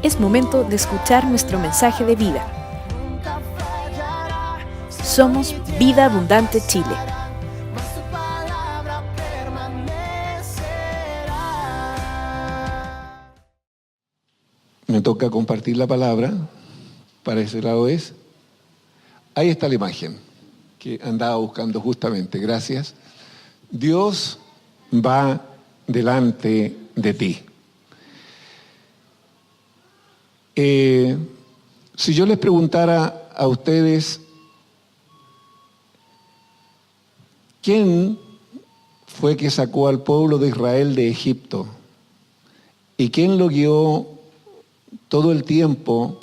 Es momento de escuchar nuestro mensaje de vida. Somos Vida Abundante Chile. Me toca compartir la palabra. Para ese lado es. Ahí está la imagen que andaba buscando justamente. Gracias. Dios va delante de ti. Si yo les preguntara a ustedes, ¿quién fue que sacó al pueblo de Israel de Egipto? ¿Y quién lo guió todo el tiempo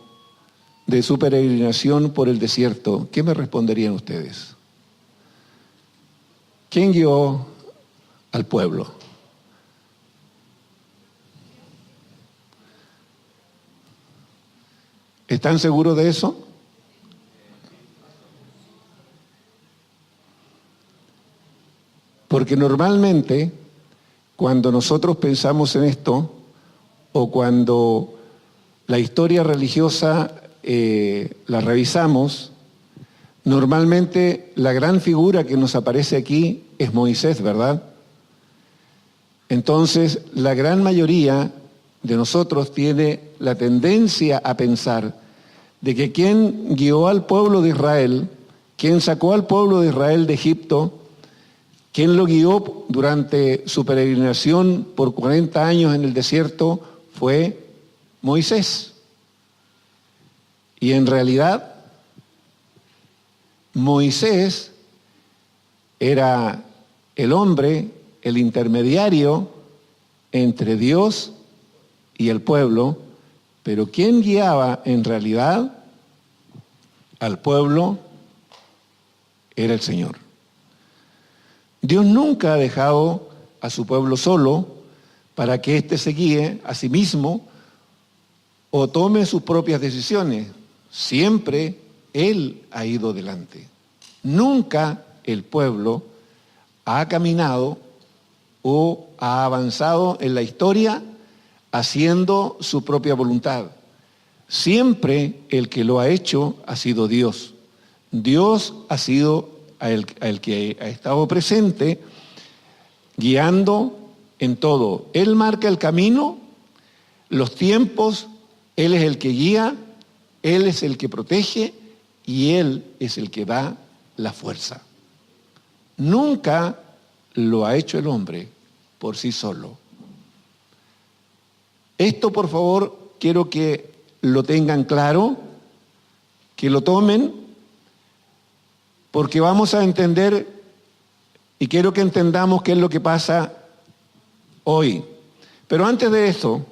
de su peregrinación por el desierto? ¿Qué me responderían ustedes? ¿Quién guió al pueblo? ¿Están seguros de eso? Porque normalmente, cuando nosotros pensamos en esto, o cuando la historia religiosa la revisamos, normalmente la gran figura que nos aparece aquí es Moisés, ¿verdad? Entonces, la gran mayoría de nosotros tiene la tendencia a pensar de que quien guió al pueblo de Israel, quien sacó al pueblo de Israel de Egipto, quien lo guió durante su peregrinación por 40 años en el desierto fue Moisés. Y en realidad, Moisés era el hombre, el intermediario entre Dios y el pueblo, pero quien guiaba en realidad al pueblo era el Señor. Dios nunca ha dejado a su pueblo solo para que éste se guíe a sí mismo o tome sus propias decisiones. Siempre Él ha ido delante. Nunca el pueblo ha caminado o ha avanzado en la historia haciendo su propia voluntad. Siempre el que lo ha hecho ha sido Dios. Dios ha sido el que ha estado presente, guiando en todo. Él marca el camino, los tiempos, Él es el que guía, Él es el que protege y Él es el que da la fuerza. Nunca lo ha hecho el hombre por sí solo. Esto, por favor, quiero que lo tengan claro, que lo tomen, porque vamos a entender, y quiero que entendamos qué es lo que pasa hoy. Pero antes de eso,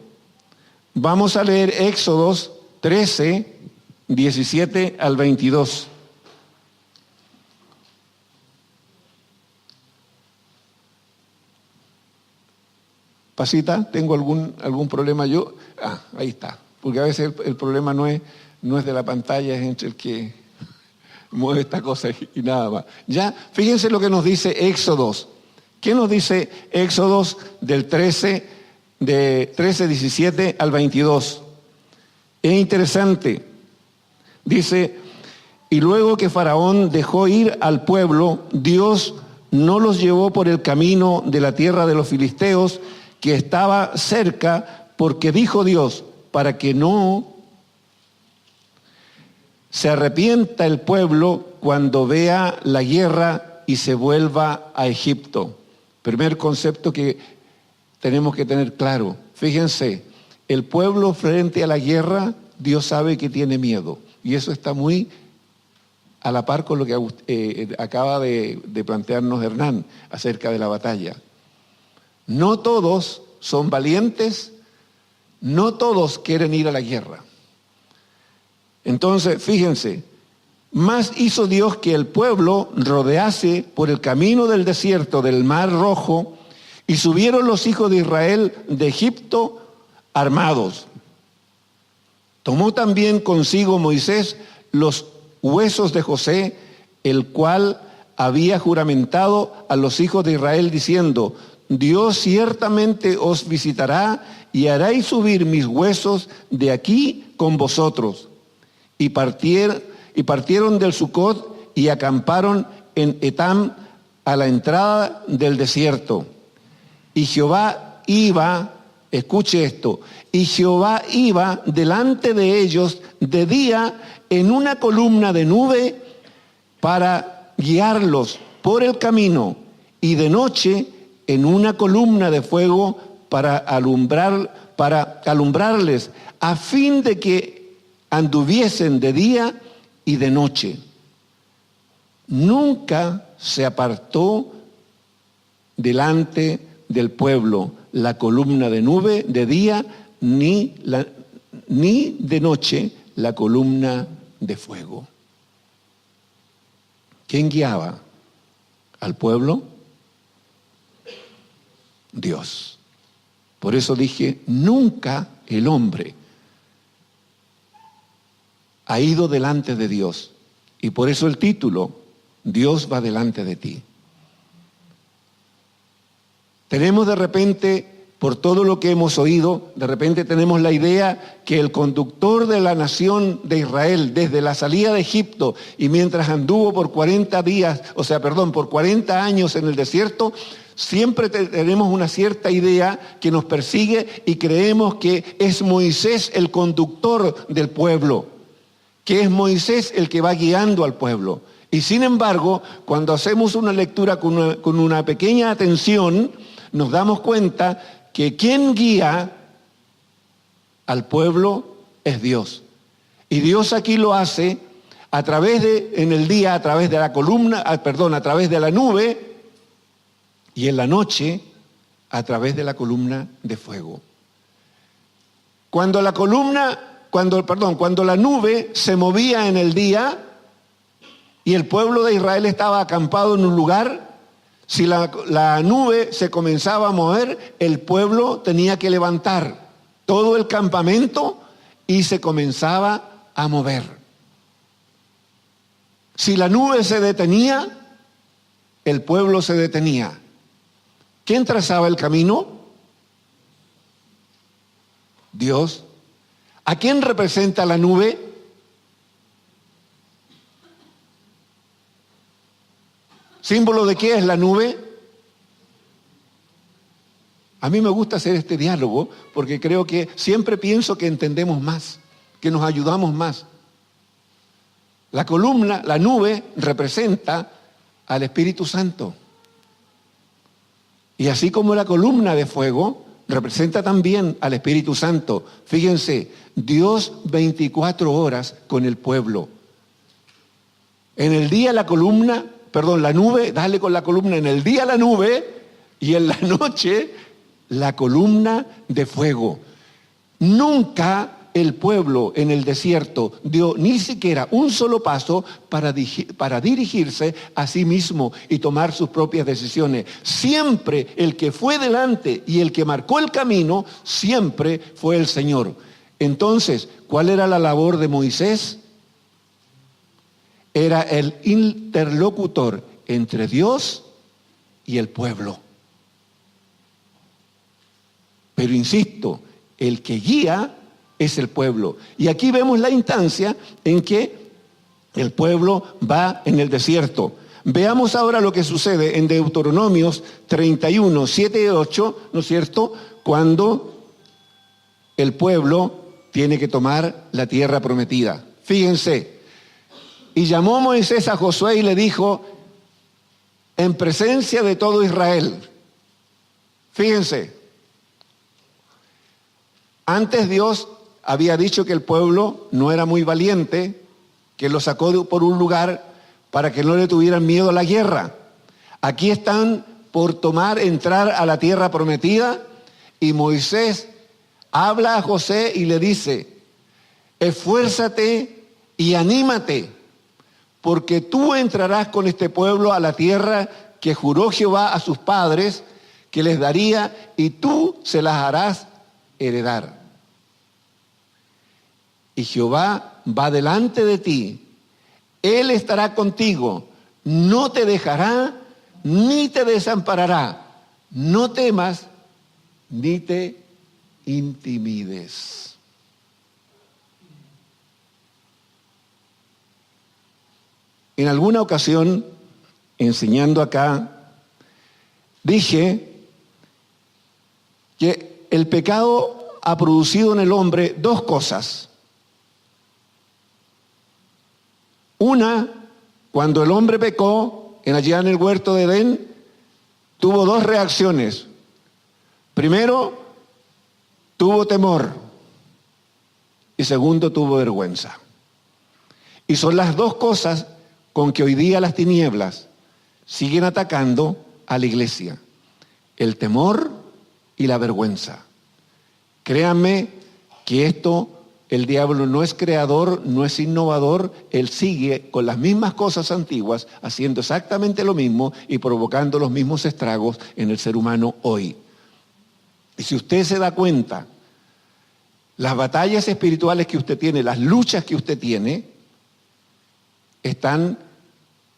vamos a leer Éxodos 13, 17 al 22. Pasita, ¿tengo algún problema yo? Ahí está. Porque a veces el problema no es de la pantalla, es entre el que mueve esta cosa y nada más. Ya, fíjense lo que nos dice Éxodos. ¿Qué nos dice Éxodos del 13, 17 al 22? Es interesante. Dice, y luego que Faraón dejó ir al pueblo, Dios no los llevó por el camino de la tierra de los filisteos, que estaba cerca, porque dijo Dios, para que no se arrepienta el pueblo cuando vea la guerra y se vuelva a Egipto. Primer concepto que tenemos que tener claro. Fíjense, el pueblo frente a la guerra, Dios sabe que tiene miedo. Y eso está muy a la par con lo que acaba de plantearnos Hernán acerca de la batalla. No todos son valientes, no todos quieren ir a la guerra. Entonces, fíjense, más hizo Dios que el pueblo rodease por el camino del desierto del Mar Rojo, y subieron los hijos de Israel de Egipto armados. Tomó también consigo Moisés los huesos de José, el cual había juramentado a los hijos de Israel diciendo, Dios ciertamente os visitará y haréis subir mis huesos de aquí con vosotros. Y partieron del Sucot y acamparon en Etam a la entrada del desierto. Y Jehová iba, escuche esto, y Jehová iba delante de ellos de día en una columna de nube para guiarlos por el camino, y de noche en una columna de fuego para alumbrarles, a fin de que anduviesen de día y de noche. Nunca se apartó delante del pueblo la columna de nube de día, ni de noche la columna de fuego. ¿Quién guiaba al pueblo? Dios. Por eso dije, nunca el hombre ha ido delante de Dios. Y por eso el título, Dios va delante de ti. Tenemos de repente, por todo lo que hemos oído, de repente tenemos la idea que el conductor de la nación de Israel, desde la salida de Egipto y mientras anduvo por 40 años en el desierto, siempre tenemos una cierta idea que nos persigue y creemos que es Moisés el conductor del pueblo, que es Moisés el que va guiando al pueblo. Y sin embargo, cuando hacemos una lectura con una pequeña atención, nos damos cuenta que quien guía al pueblo es Dios. Y Dios aquí lo hace en el día, a través de la a través de la nube, y en la noche, a través de la columna de fuego. Cuando la nube se movía en el día y el pueblo de Israel estaba acampado en un lugar, si la nube se comenzaba a mover, el pueblo tenía que levantar todo el campamento y se comenzaba a mover. Si la nube se detenía, el pueblo se detenía. ¿Quién trazaba el camino? Dios. ¿A quién representa la nube? ¿Símbolo de qué es la nube? A mí me gusta hacer este diálogo porque creo que siempre pienso que entendemos más, que nos ayudamos más. La columna, la nube, representa al Espíritu Santo. Y así como la columna de fuego representa también al Espíritu Santo. Fíjense, Dios 24 horas con el pueblo. En el día la nube, dale con la columna, en el día la nube y en la noche la columna de fuego. Nunca el pueblo en el desierto dio ni siquiera un solo paso para dirigirse a sí mismo y tomar sus propias decisiones. Siempre el que fue delante y el que marcó el camino, siempre fue el Señor. Entonces, ¿cuál era la labor de Moisés? Era el interlocutor entre Dios y el pueblo. Pero insisto, el que guía es el pueblo. Y aquí vemos la instancia en que el pueblo va en el desierto. Veamos ahora lo que sucede en Deuteronomios 31, 7 y 8, ¿no es cierto? Cuando el pueblo tiene que tomar la tierra prometida. Fíjense. Y llamó Moisés a Josué y le dijo, en presencia de todo Israel. Fíjense. Antes Dios había dicho que el pueblo no era muy valiente, que lo sacó por un lugar para que no le tuvieran miedo a la guerra. Aquí están por entrar a la tierra prometida, y Moisés habla a Josué y le dice, esfuérzate y anímate, porque tú entrarás con este pueblo a la tierra que juró Jehová a sus padres que les daría, y tú se las harás heredar. Y Jehová va delante de ti, Él estará contigo, no te dejará ni te desamparará. no temas ni te intimides. En alguna ocasión, enseñando acá, dije que el pecado ha producido en el hombre dos cosas. Una, cuando el hombre pecó allá en el huerto de Edén, tuvo dos reacciones. Primero, tuvo temor. Y segundo, tuvo vergüenza. Y son las dos cosas con que hoy día las tinieblas siguen atacando a la iglesia. El temor y la vergüenza. Créanme que esto, el diablo no es creador, no es innovador, él sigue con las mismas cosas antiguas, haciendo exactamente lo mismo y provocando los mismos estragos en el ser humano hoy. Y si usted se da cuenta, las batallas espirituales que usted tiene, las luchas que usted tiene, están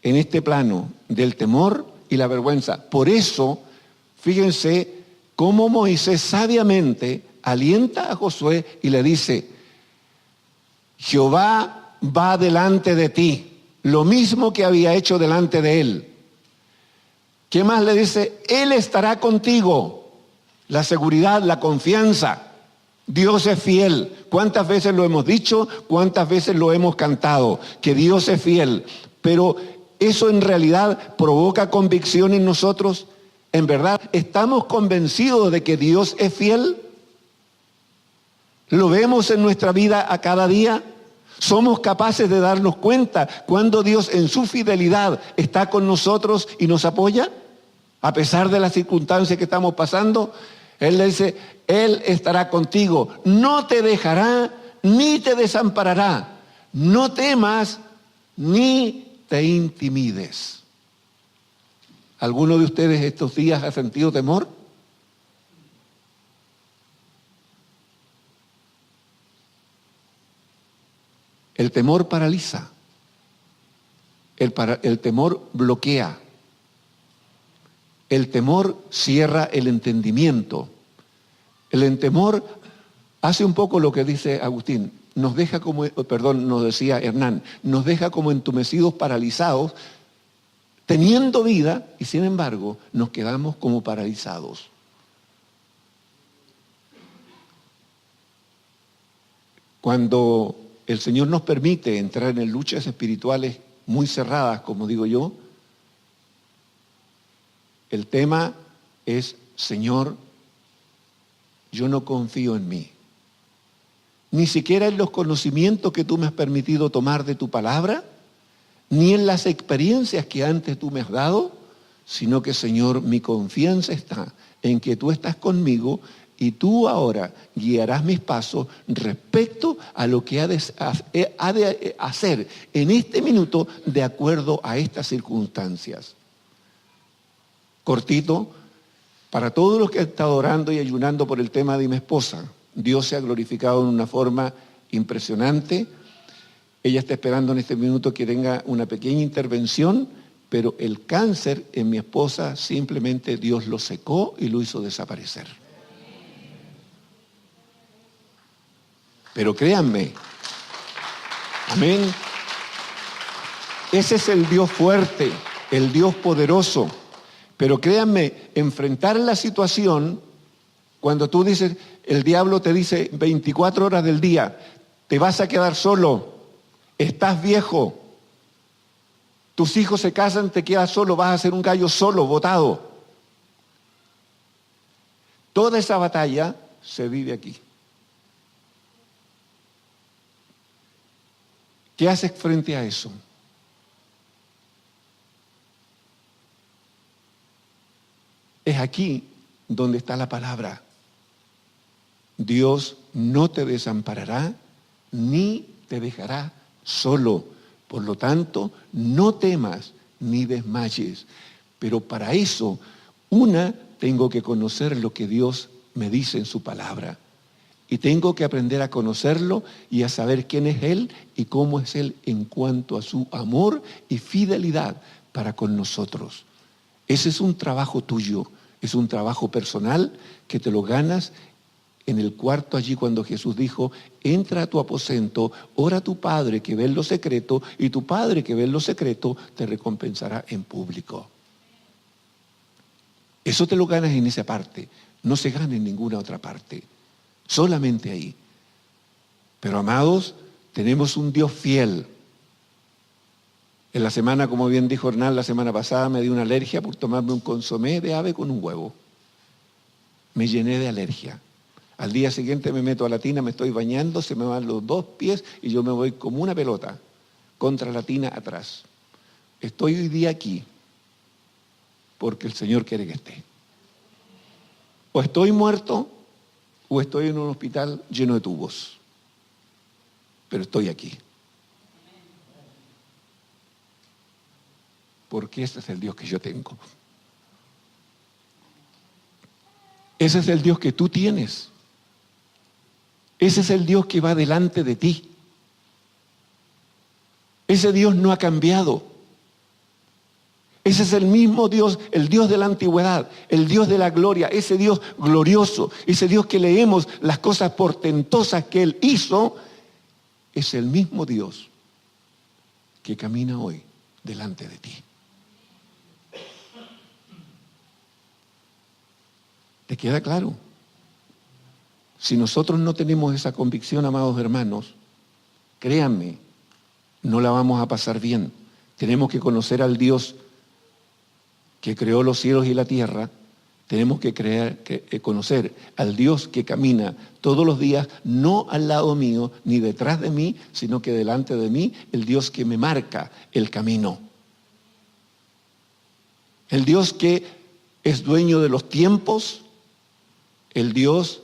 en este plano del temor y la vergüenza. Por eso, fíjense cómo Moisés sabiamente alienta a Josué y le dice: Jehová va delante de ti, lo mismo que había hecho delante de él. ¿Qué más le dice? Él estará contigo. La seguridad, la confianza. Dios es fiel. ¿Cuántas veces lo hemos dicho? ¿Cuántas veces lo hemos cantado? Que Dios es fiel. Pero eso en realidad provoca convicción en nosotros. ¿En verdad estamos convencidos de que Dios es fiel? ¿Lo vemos en nuestra vida a cada día? ¿Somos capaces de darnos cuenta cuando Dios en su fidelidad está con nosotros y nos apoya? A pesar de las circunstancias que estamos pasando, Él le dice: Él estará contigo, no te dejará ni te desamparará. No temas ni te intimides. ¿Alguno de ustedes estos días ha sentido temor? El temor paraliza. El temor bloquea. El temor cierra el entendimiento. El temor hace un poco lo que dice Agustín. Nos decía Hernán, nos deja como entumecidos, paralizados, teniendo vida, y sin embargo nos quedamos como paralizados. Cuando el Señor nos permite entrar en luchas espirituales muy cerradas, como digo yo, el tema es: Señor, yo no confío en mí, ni siquiera en los conocimientos que tú me has permitido tomar de tu palabra, ni en las experiencias que antes tú me has dado, sino que, Señor, mi confianza está en que tú estás conmigo y tú ahora guiarás mis pasos respecto a lo que ha de hacer en este minuto de acuerdo a estas circunstancias. Cortito, para todos los que han estado orando y ayunando por el tema de mi esposa, Dios se ha glorificado en una forma impresionante. Ella está esperando en este minuto que tenga una pequeña intervención, pero el cáncer en mi esposa simplemente Dios lo secó y lo hizo desaparecer. Pero créanme, amén, ese es el Dios fuerte, el Dios poderoso. Pero créanme, enfrentar la situación, cuando tú dices, el diablo te dice 24 horas del día, te vas a quedar solo, estás viejo, tus hijos se casan, te quedas solo, vas a ser un gallo solo, botado. Toda esa batalla se vive aquí. ¿Qué haces frente a eso? Es aquí donde está la palabra. Dios no te desamparará ni te dejará solo. Por lo tanto, no temas ni desmayes. Pero para eso, tengo que conocer lo que Dios me dice en su palabra. Y tengo que aprender a conocerlo y a saber quién es Él y cómo es Él en cuanto a su amor y fidelidad para con nosotros. Ese es un trabajo tuyo. Es un trabajo personal que te lo ganas en el cuarto allí cuando Jesús dijo, entra a tu aposento, ora a tu Padre que ve en lo secreto, y tu Padre que ve en lo secreto te recompensará en público. Eso te lo ganas en esa parte, no se gana en ninguna otra parte, solamente ahí. Pero amados, tenemos un Dios fiel. En la semana, como bien dijo Hernán, la semana pasada me dio una alergia por tomarme un consomé de ave con un huevo. Me llené de alergia. Al día siguiente me meto a la tina, me estoy bañando, se me van los dos pies y yo me voy como una pelota contra la tina atrás. Estoy hoy día aquí porque el Señor quiere que esté. O estoy muerto o estoy en un hospital lleno de tubos. Pero estoy aquí. Porque ese es el Dios que yo tengo. Ese es el Dios que tú tienes. Ese es el Dios que va delante de ti. Ese Dios no ha cambiado. Ese es el mismo Dios, el Dios de la antigüedad, el Dios de la gloria, ese Dios glorioso, ese Dios que leemos las cosas portentosas que Él hizo, es el mismo Dios que camina hoy delante de ti. ¿Te queda claro? Si nosotros no tenemos esa convicción, amados hermanos, créanme, no la vamos a pasar bien. Tenemos que conocer al Dios que creó los cielos y la tierra. Tenemos que conocer al Dios que camina todos los días, no al lado mío, ni detrás de mí, sino que delante de mí, el Dios que me marca el camino. El Dios que es dueño de los tiempos, el Dios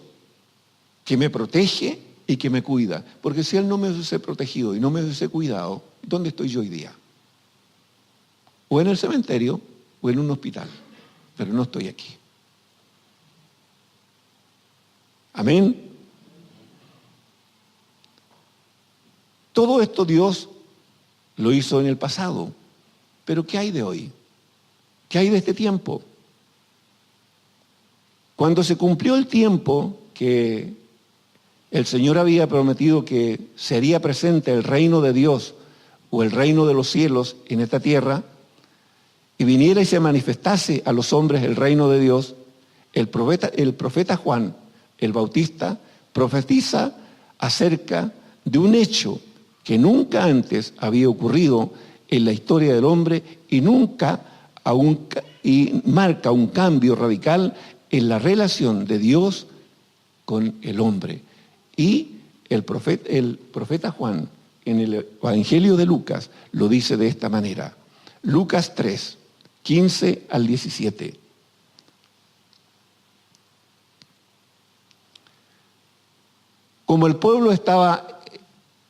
que me protege y que me cuida. Porque si Él no me hubiese protegido y no me hubiese cuidado, ¿dónde estoy yo hoy día? O en el cementerio o en un hospital, pero no estoy aquí. Amén. Todo esto Dios lo hizo en el pasado, pero ¿qué hay de hoy? ¿Qué hay de este tiempo? Cuando se cumplió el tiempo que el Señor había prometido que sería presente el reino de Dios o el reino de los cielos en esta tierra, y viniera y se manifestase a los hombres el reino de Dios, el profeta Juan, el Bautista, profetiza acerca de un hecho que nunca antes había ocurrido en la historia del hombre y marca un cambio radical en la relación de Dios con el hombre. Y el profeta Juan, en el Evangelio de Lucas, lo dice de esta manera. Lucas 3, 15 al 17. Como el pueblo estaba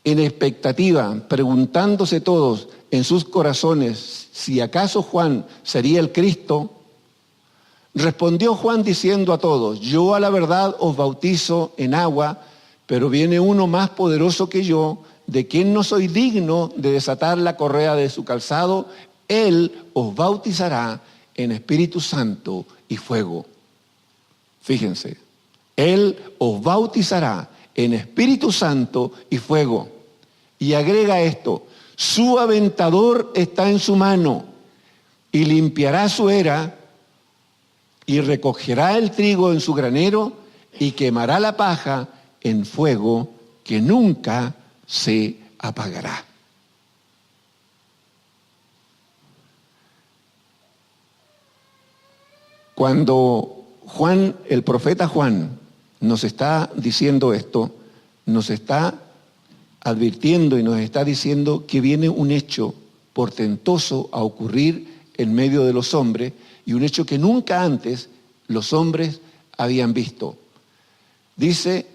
en expectativa, preguntándose todos en sus corazones si acaso Juan sería el Cristo, respondió Juan diciendo a todos: yo a la verdad os bautizo en agua, pero viene uno más poderoso que yo, de quien no soy digno de desatar la correa de su calzado. Él os bautizará en Espíritu Santo y fuego. Fíjense, Él os bautizará en Espíritu Santo y fuego. Y agrega esto: su aventador está en su mano y limpiará su era y recogerá el trigo en su granero y quemará la paja en fuego que nunca se apagará. Cuando Juan, el profeta Juan, nos está diciendo esto, nos está advirtiendo y nos está diciendo que viene un hecho portentoso a ocurrir en medio de los hombres, y un hecho que nunca antes los hombres habían visto. Dice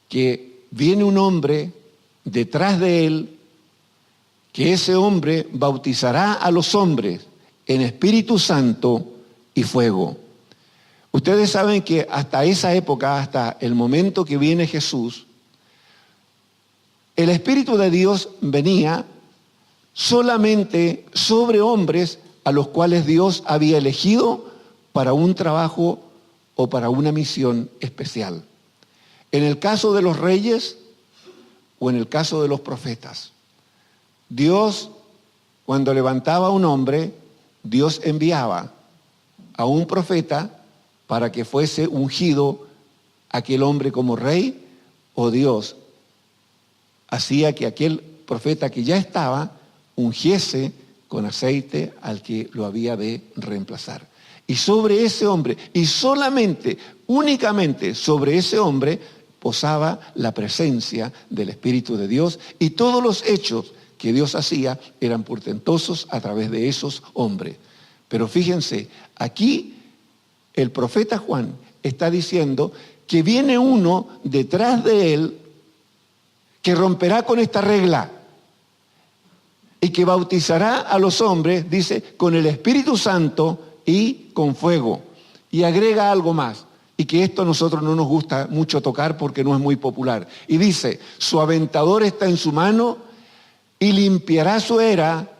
que viene un hombre detrás de él, que ese hombre bautizará a los hombres en Espíritu Santo y fuego. Ustedes saben que hasta esa época, hasta el momento que viene Jesús, el Espíritu de Dios venía solamente sobre hombres a los cuales Dios había elegido para un trabajo o para una misión especial. En el caso de los reyes o en el caso de los profetas, Dios, cuando levantaba a un hombre, Dios enviaba a un profeta para que fuese ungido aquel hombre como rey, o Dios hacía que aquel profeta que ya estaba ungiese con aceite al que lo había de reemplazar. Y sobre ese hombre, y solamente, únicamente sobre ese hombre, posaba la presencia del Espíritu de Dios, y todos los hechos que Dios hacía eran portentosos a través de esos hombres. Pero fíjense, aquí el profeta Juan está diciendo que viene uno detrás de él que romperá con esta regla y que bautizará a los hombres, dice, con el Espíritu Santo y con fuego. Y agrega algo más, y que esto a nosotros no nos gusta mucho tocar porque no es muy popular. Y dice, su aventador está en su mano y limpiará su era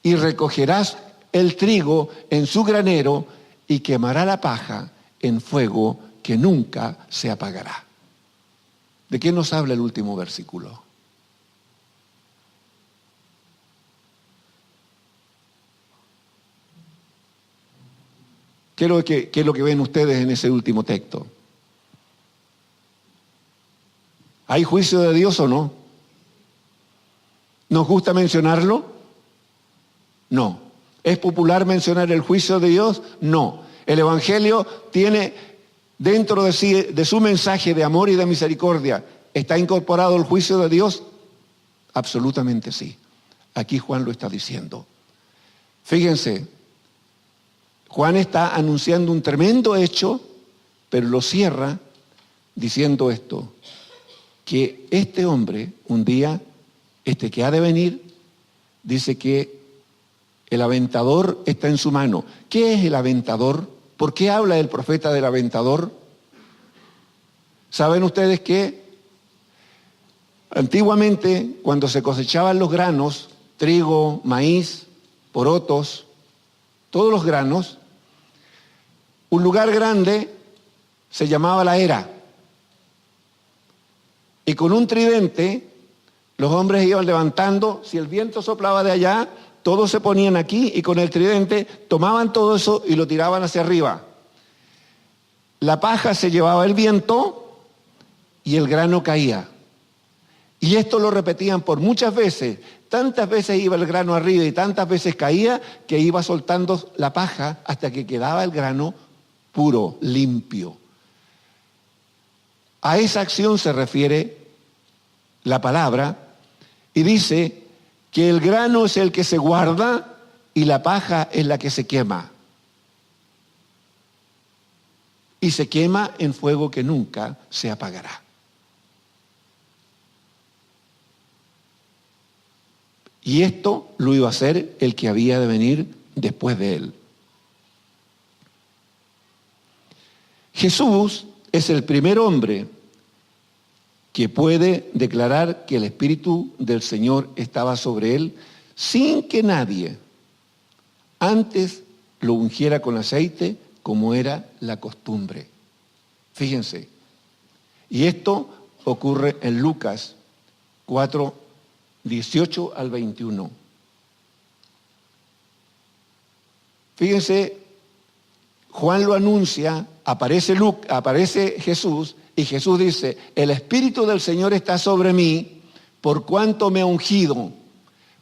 y recogerá el trigo en su granero y quemará la paja en fuego que nunca se apagará. ¿De qué nos habla el último versículo? ¿Qué es lo que ven ustedes en ese último texto? ¿Hay juicio de Dios o no? ¿Nos gusta mencionarlo? No. ¿Es popular mencionar el juicio de Dios? No. El Evangelio tiene dentro de sí, de su mensaje de amor y de misericordia, ¿está incorporado el juicio de Dios? Absolutamente sí. Aquí Juan lo está diciendo. Fíjense, Juan está anunciando un tremendo hecho, pero lo cierra diciendo esto, que este hombre, un día, que ha de venir, dice que el aventador está en su mano. ¿Qué es el aventador? ¿Por qué habla el profeta del aventador? ¿Saben ustedes que antiguamente, cuando se cosechaban los granos, trigo, maíz, porotos, todos los granos, un lugar grande se llamaba la era. Y con un tridente, los hombres iban levantando, si el viento soplaba de allá, todos se ponían aquí y con el tridente tomaban todo eso y lo tiraban hacia arriba. La paja se llevaba el viento y el grano caía. Y esto lo repetían por muchas veces. Tantas veces iba el grano arriba y tantas veces caía que iba soltando la paja hasta que quedaba el grano puro, limpio. A esa acción se refiere la palabra y dice que el grano es el que se guarda y la paja es la que se quema. Y se quema en fuego que nunca se apagará. Y esto lo iba a hacer el que había de venir después de él. Jesús es el primer hombre que puede declarar que el Espíritu del Señor estaba sobre él sin que nadie antes lo ungiera con aceite como era la costumbre. Fíjense, y esto ocurre en Lucas 4, 18 al 21. Fíjense, Juan lo anuncia, aparece Jesús, y Jesús dice, el Espíritu del Señor está sobre mí, por cuanto me ha ungido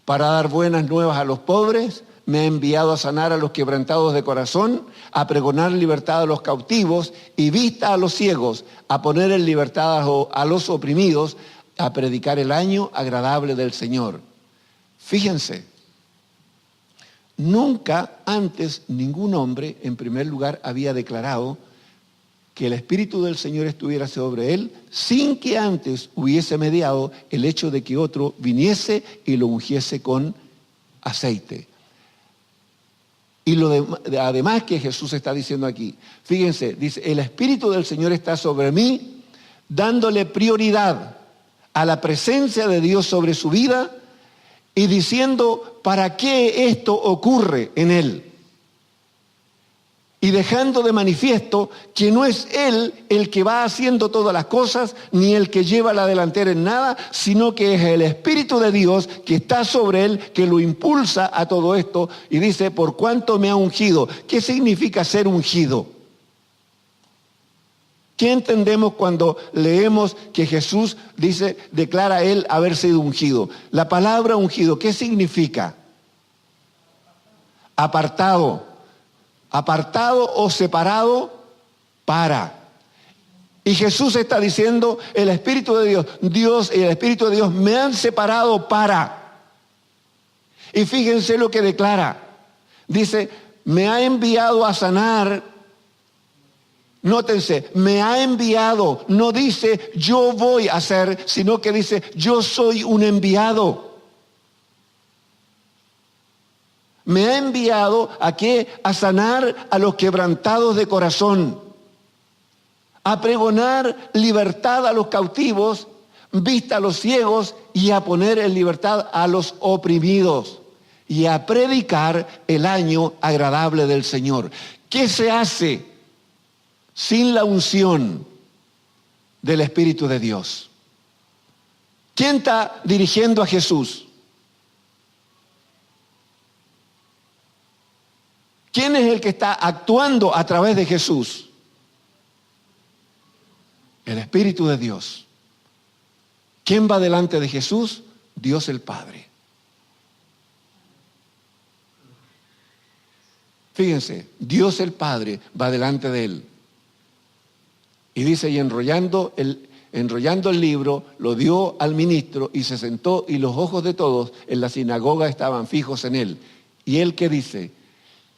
para dar buenas nuevas a los pobres, me ha enviado a sanar a los quebrantados de corazón, a pregonar libertad a los cautivos y vista a los ciegos, a poner en libertad a los oprimidos, a predicar el año agradable del Señor. Fíjense, nunca antes ningún hombre, en primer lugar, había declarado que el Espíritu del Señor estuviera sobre él, sin que antes hubiese mediado el hecho de que otro viniese y lo ungiese con aceite. Y además que Jesús está diciendo aquí, fíjense, dice, el Espíritu del Señor está sobre mí, dándole prioridad a la presencia de Dios sobre su vida y diciendo para qué esto ocurre en él. y dejando de manifiesto que no es Él el que va haciendo todas las cosas, ni el que lleva la delantera en nada, sino que es el Espíritu de Dios que está sobre Él, que lo impulsa a todo esto, y dice, por cuanto me ha ungido. ¿Qué significa ser ungido? ¿Qué entendemos cuando leemos que Jesús declara a Él haber sido ungido? La palabra ungido, ¿qué significa? Apartado. Apartado o separado para. Y Jesús está diciendo, el Espíritu de Dios y el Espíritu de Dios me han separado para. Y fíjense lo que declara. Dice, me ha enviado a sanar. Nótense, me ha enviado. No dice, yo voy a hacer, sino que dice, yo soy un enviado. Me ha enviado ¿a qué? A sanar a los quebrantados de corazón, a pregonar libertad a los cautivos, vista a los ciegos y a poner en libertad a los oprimidos y a predicar el año agradable del Señor. ¿Qué se hace sin la unción del Espíritu de Dios? ¿Quién está dirigiendo a Jesús? ¿Quién es el que está actuando a través de Jesús? El Espíritu de Dios. ¿Quién va delante de Jesús? Dios el Padre. Fíjense, Dios el Padre va delante de él. Y dice, y enrollando el libro, lo dio al ministro y se sentó, y los ojos de todos en la sinagoga estaban fijos en él. ¿Y él qué dice?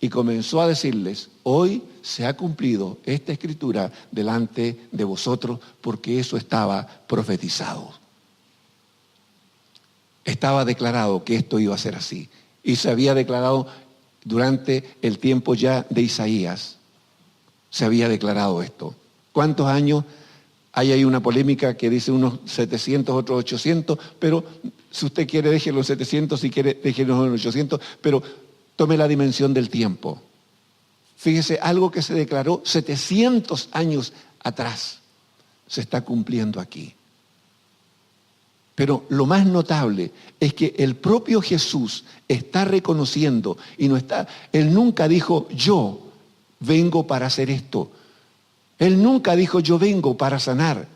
Y comenzó a decirles, hoy se ha cumplido esta escritura delante de vosotros, porque eso estaba profetizado. Estaba declarado que esto iba a ser así. Y se había declarado durante el tiempo ya de Isaías. Se había declarado esto. ¿Cuántos años? Hay ahí una polémica que dice unos 700, otros 800, pero si usted quiere déjelo en 700, si quiere déjelo en 800, pero tome la dimensión del tiempo. Fíjese, algo que se declaró 700 años atrás se está cumpliendo aquí. Pero lo más notable es que el propio Jesús está reconociendo y Él nunca dijo, yo vengo para hacer esto. Él nunca dijo, yo vengo para sanar,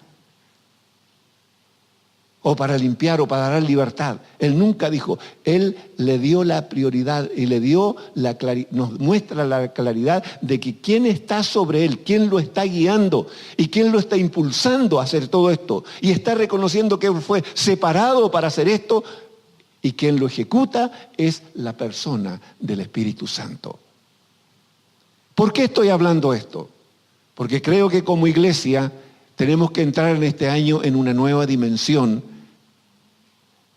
o para limpiar, o para dar libertad. Él nunca dijo, Él le dio la prioridad y le dio nos muestra la claridad de que quién está sobre Él, quién lo está guiando y quién lo está impulsando a hacer todo esto. Y está reconociendo que fue separado para hacer esto, y quien lo ejecuta es la persona del Espíritu Santo. ¿Por qué estoy hablando esto? Porque creo que como iglesia tenemos que entrar en este año en una nueva dimensión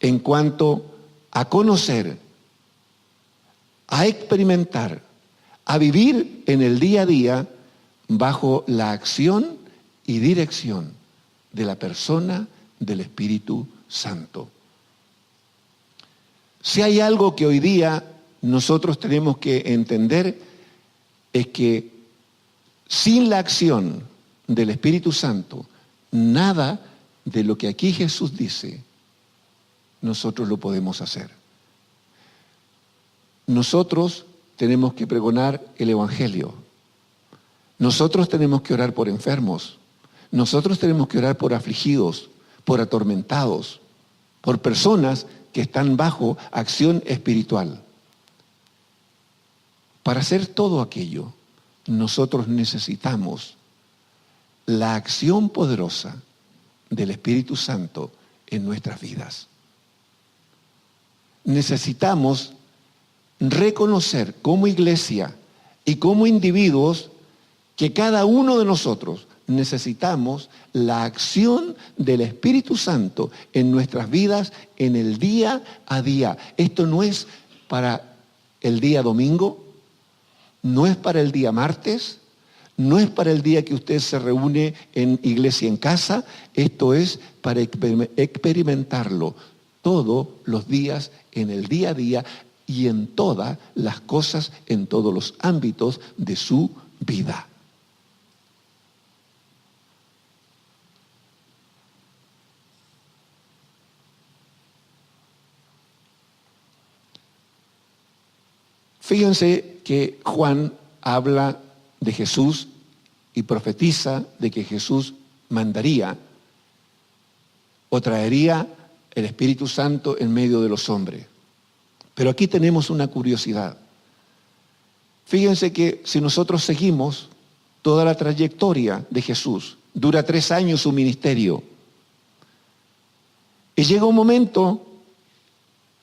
en cuanto a conocer, a experimentar, a vivir en el día a día bajo la acción y dirección de la persona del Espíritu Santo. Si hay algo que hoy día nosotros tenemos que entender es que sin la acción del Espíritu Santo, nada de lo que aquí Jesús dice, nosotros lo podemos hacer. Nosotros tenemos que pregonar el Evangelio. Nosotros tenemos que orar por enfermos. Nosotros tenemos que orar por afligidos, por atormentados, por personas que están bajo acción espiritual. Para hacer todo aquello, nosotros necesitamos la acción poderosa del Espíritu Santo en nuestras vidas. Necesitamos reconocer como iglesia y como individuos que cada uno de nosotros necesitamos la acción del Espíritu Santo en nuestras vidas en el día a día. Esto no es para el día domingo, no es para el día martes, no es para el día que usted se reúne en iglesia en casa. Esto es para experimentarlo todos los días, en el día a día y en todas las cosas, en todos los ámbitos de su vida. Fíjense que Juan habla de Jesús y profetiza de que Jesús mandaría o traería el Espíritu Santo en medio de los hombres. Pero aquí tenemos una curiosidad. Fíjense que si nosotros seguimos toda la trayectoria de Jesús, dura 3 años su ministerio, y llega un momento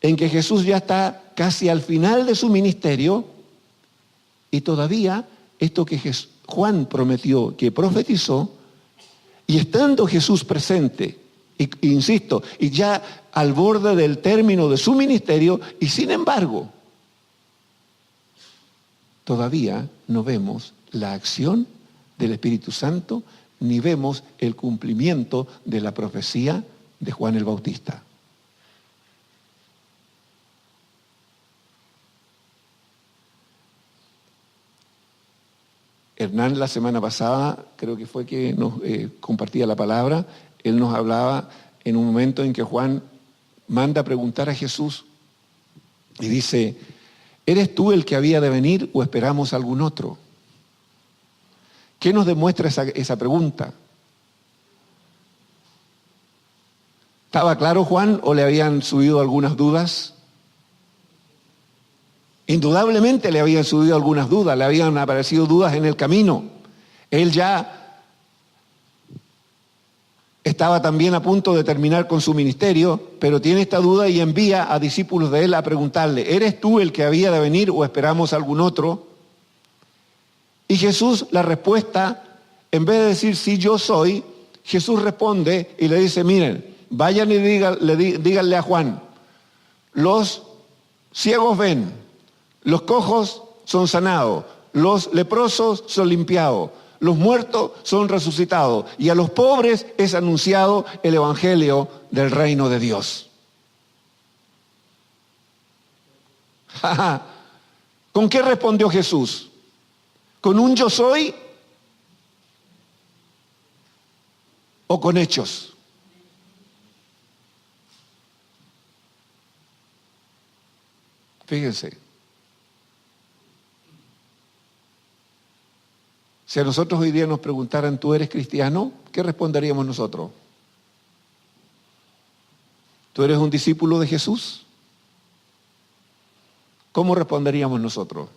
en que Jesús ya está casi al final de su ministerio y todavía esto que Juan prometió, que profetizó, y estando Jesús presente, insisto, y ya al borde del término de su ministerio, y sin embargo, todavía no vemos la acción del Espíritu Santo, ni vemos el cumplimiento de la profecía de Juan el Bautista. Hernán la semana pasada, creo que fue que nos compartía la palabra, él nos hablaba en un momento en que Juan manda a preguntar a Jesús y dice, ¿eres tú el que había de venir o esperamos algún otro? ¿Qué nos demuestra esa pregunta? ¿Estaba claro Juan o le habían subido algunas dudas? Indudablemente le habían subido algunas dudas, le habían aparecido dudas en el camino. Él ya estaba también a punto de terminar con su ministerio, pero tiene esta duda y envía a discípulos de él a preguntarle, ¿eres tú el que había de venir o esperamos algún otro? Y Jesús, la respuesta, en vez de decir sí yo soy, Jesús responde y le dice, miren, vayan y díganle a Juan, los ciegos ven, los cojos son sanados, los leprosos son limpiados, los muertos son resucitados y a los pobres es anunciado el evangelio del reino de Dios. ¿Con qué respondió Jesús? ¿Con un yo soy o con hechos? Fíjense. Si a nosotros hoy día nos preguntaran, ¿tú eres cristiano? ¿Qué responderíamos nosotros? ¿Tú eres un discípulo de Jesús? ¿Cómo responderíamos nosotros?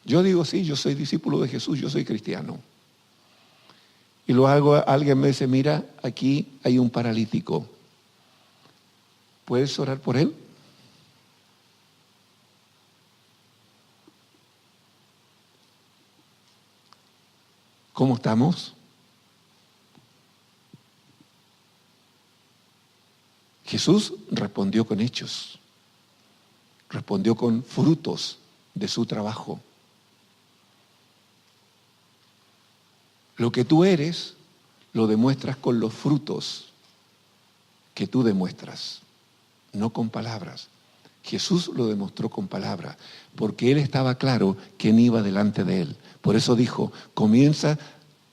Yo digo, sí, yo soy discípulo de Jesús, yo soy cristiano. Y luego alguien me dice, mira, aquí hay un paralítico. ¿Puedes orar por él? ¿Cómo estamos? Jesús respondió con hechos, respondió con frutos de su trabajo. Lo que tú eres, lo demuestras con los frutos que tú demuestras, no con palabras. Jesús lo demostró con palabras, porque Él estaba claro quién iba delante de Él. Por eso dijo, comienza,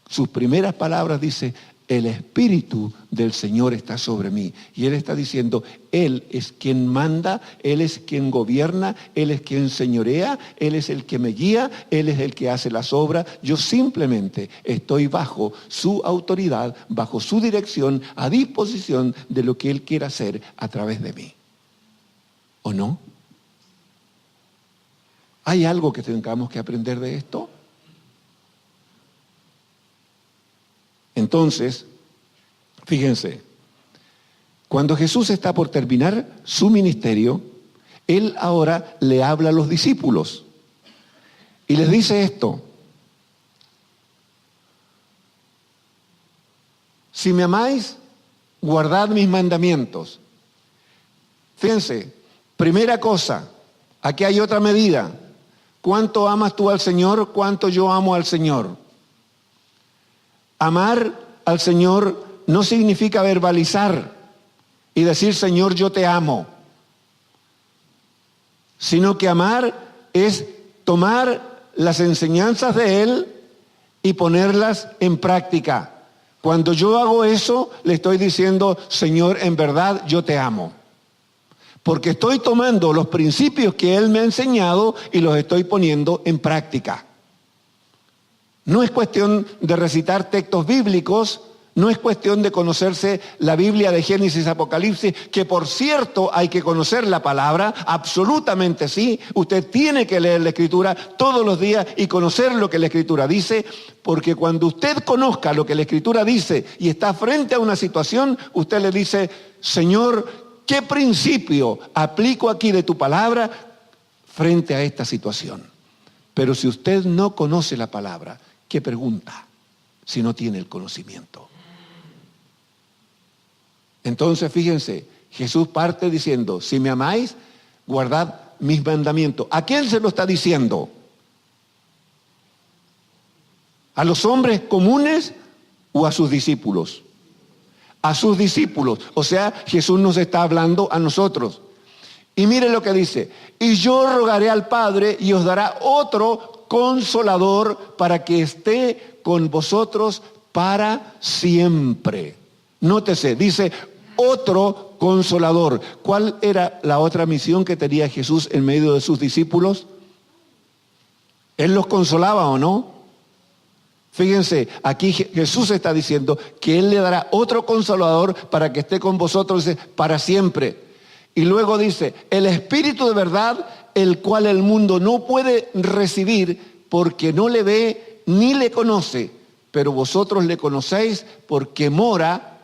sus primeras palabras dice, el Espíritu del Señor está sobre mí. Y Él está diciendo, Él es quien manda, Él es quien gobierna, Él es quien señorea, Él es el que me guía, Él es el que hace las obras. Yo simplemente estoy bajo su autoridad, bajo su dirección, a disposición de lo que Él quiera hacer a través de mí. ¿O no? ¿Hay algo que tengamos que aprender de esto? Entonces, fíjense, cuando Jesús está por terminar su ministerio, Él ahora le habla a los discípulos y les dice esto: si me amáis, guardad mis mandamientos. Fíjense, primera cosa, aquí hay otra medida. ¿Cuánto amas tú al Señor? ¿Cuánto yo amo al Señor? Amar al Señor no significa verbalizar y decir, Señor, yo te amo. Sino que amar es tomar las enseñanzas de Él y ponerlas en práctica. Cuando yo hago eso, le estoy diciendo, Señor, en verdad yo te amo. Porque estoy tomando los principios que Él me ha enseñado y los estoy poniendo en práctica. No es cuestión de recitar textos bíblicos, no es cuestión de conocerse la Biblia de Génesis, Apocalipsis, que por cierto hay que conocer la palabra, absolutamente sí. Usted tiene que leer la Escritura todos los días y conocer lo que la Escritura dice, porque cuando usted conozca lo que la Escritura dice y está frente a una situación, usted le dice, Señor, ¿qué principio aplico aquí de tu palabra frente a esta situación? Pero si usted no conoce la palabra, ¿qué pregunta si no tiene el conocimiento? Entonces, fíjense, Jesús parte diciendo, si me amáis, guardad mis mandamientos. ¿A quién se lo está diciendo? ¿A los hombres comunes o a sus discípulos? A sus discípulos. O sea, Jesús nos está hablando a nosotros. Y mire lo que dice, y yo rogaré al Padre y os dará otro consolador para que esté con vosotros para siempre. Nótese, dice otro consolador. ¿Cuál era la otra misión que tenía Jesús en medio de sus discípulos? ¿Él los consolaba o no? Fíjense, aquí Jesús está diciendo que Él le dará otro consolador para que esté con vosotros, dice, para siempre. Y luego dice, el Espíritu de verdad, el cual el mundo no puede recibir porque no le ve ni le conoce, pero vosotros le conocéis porque mora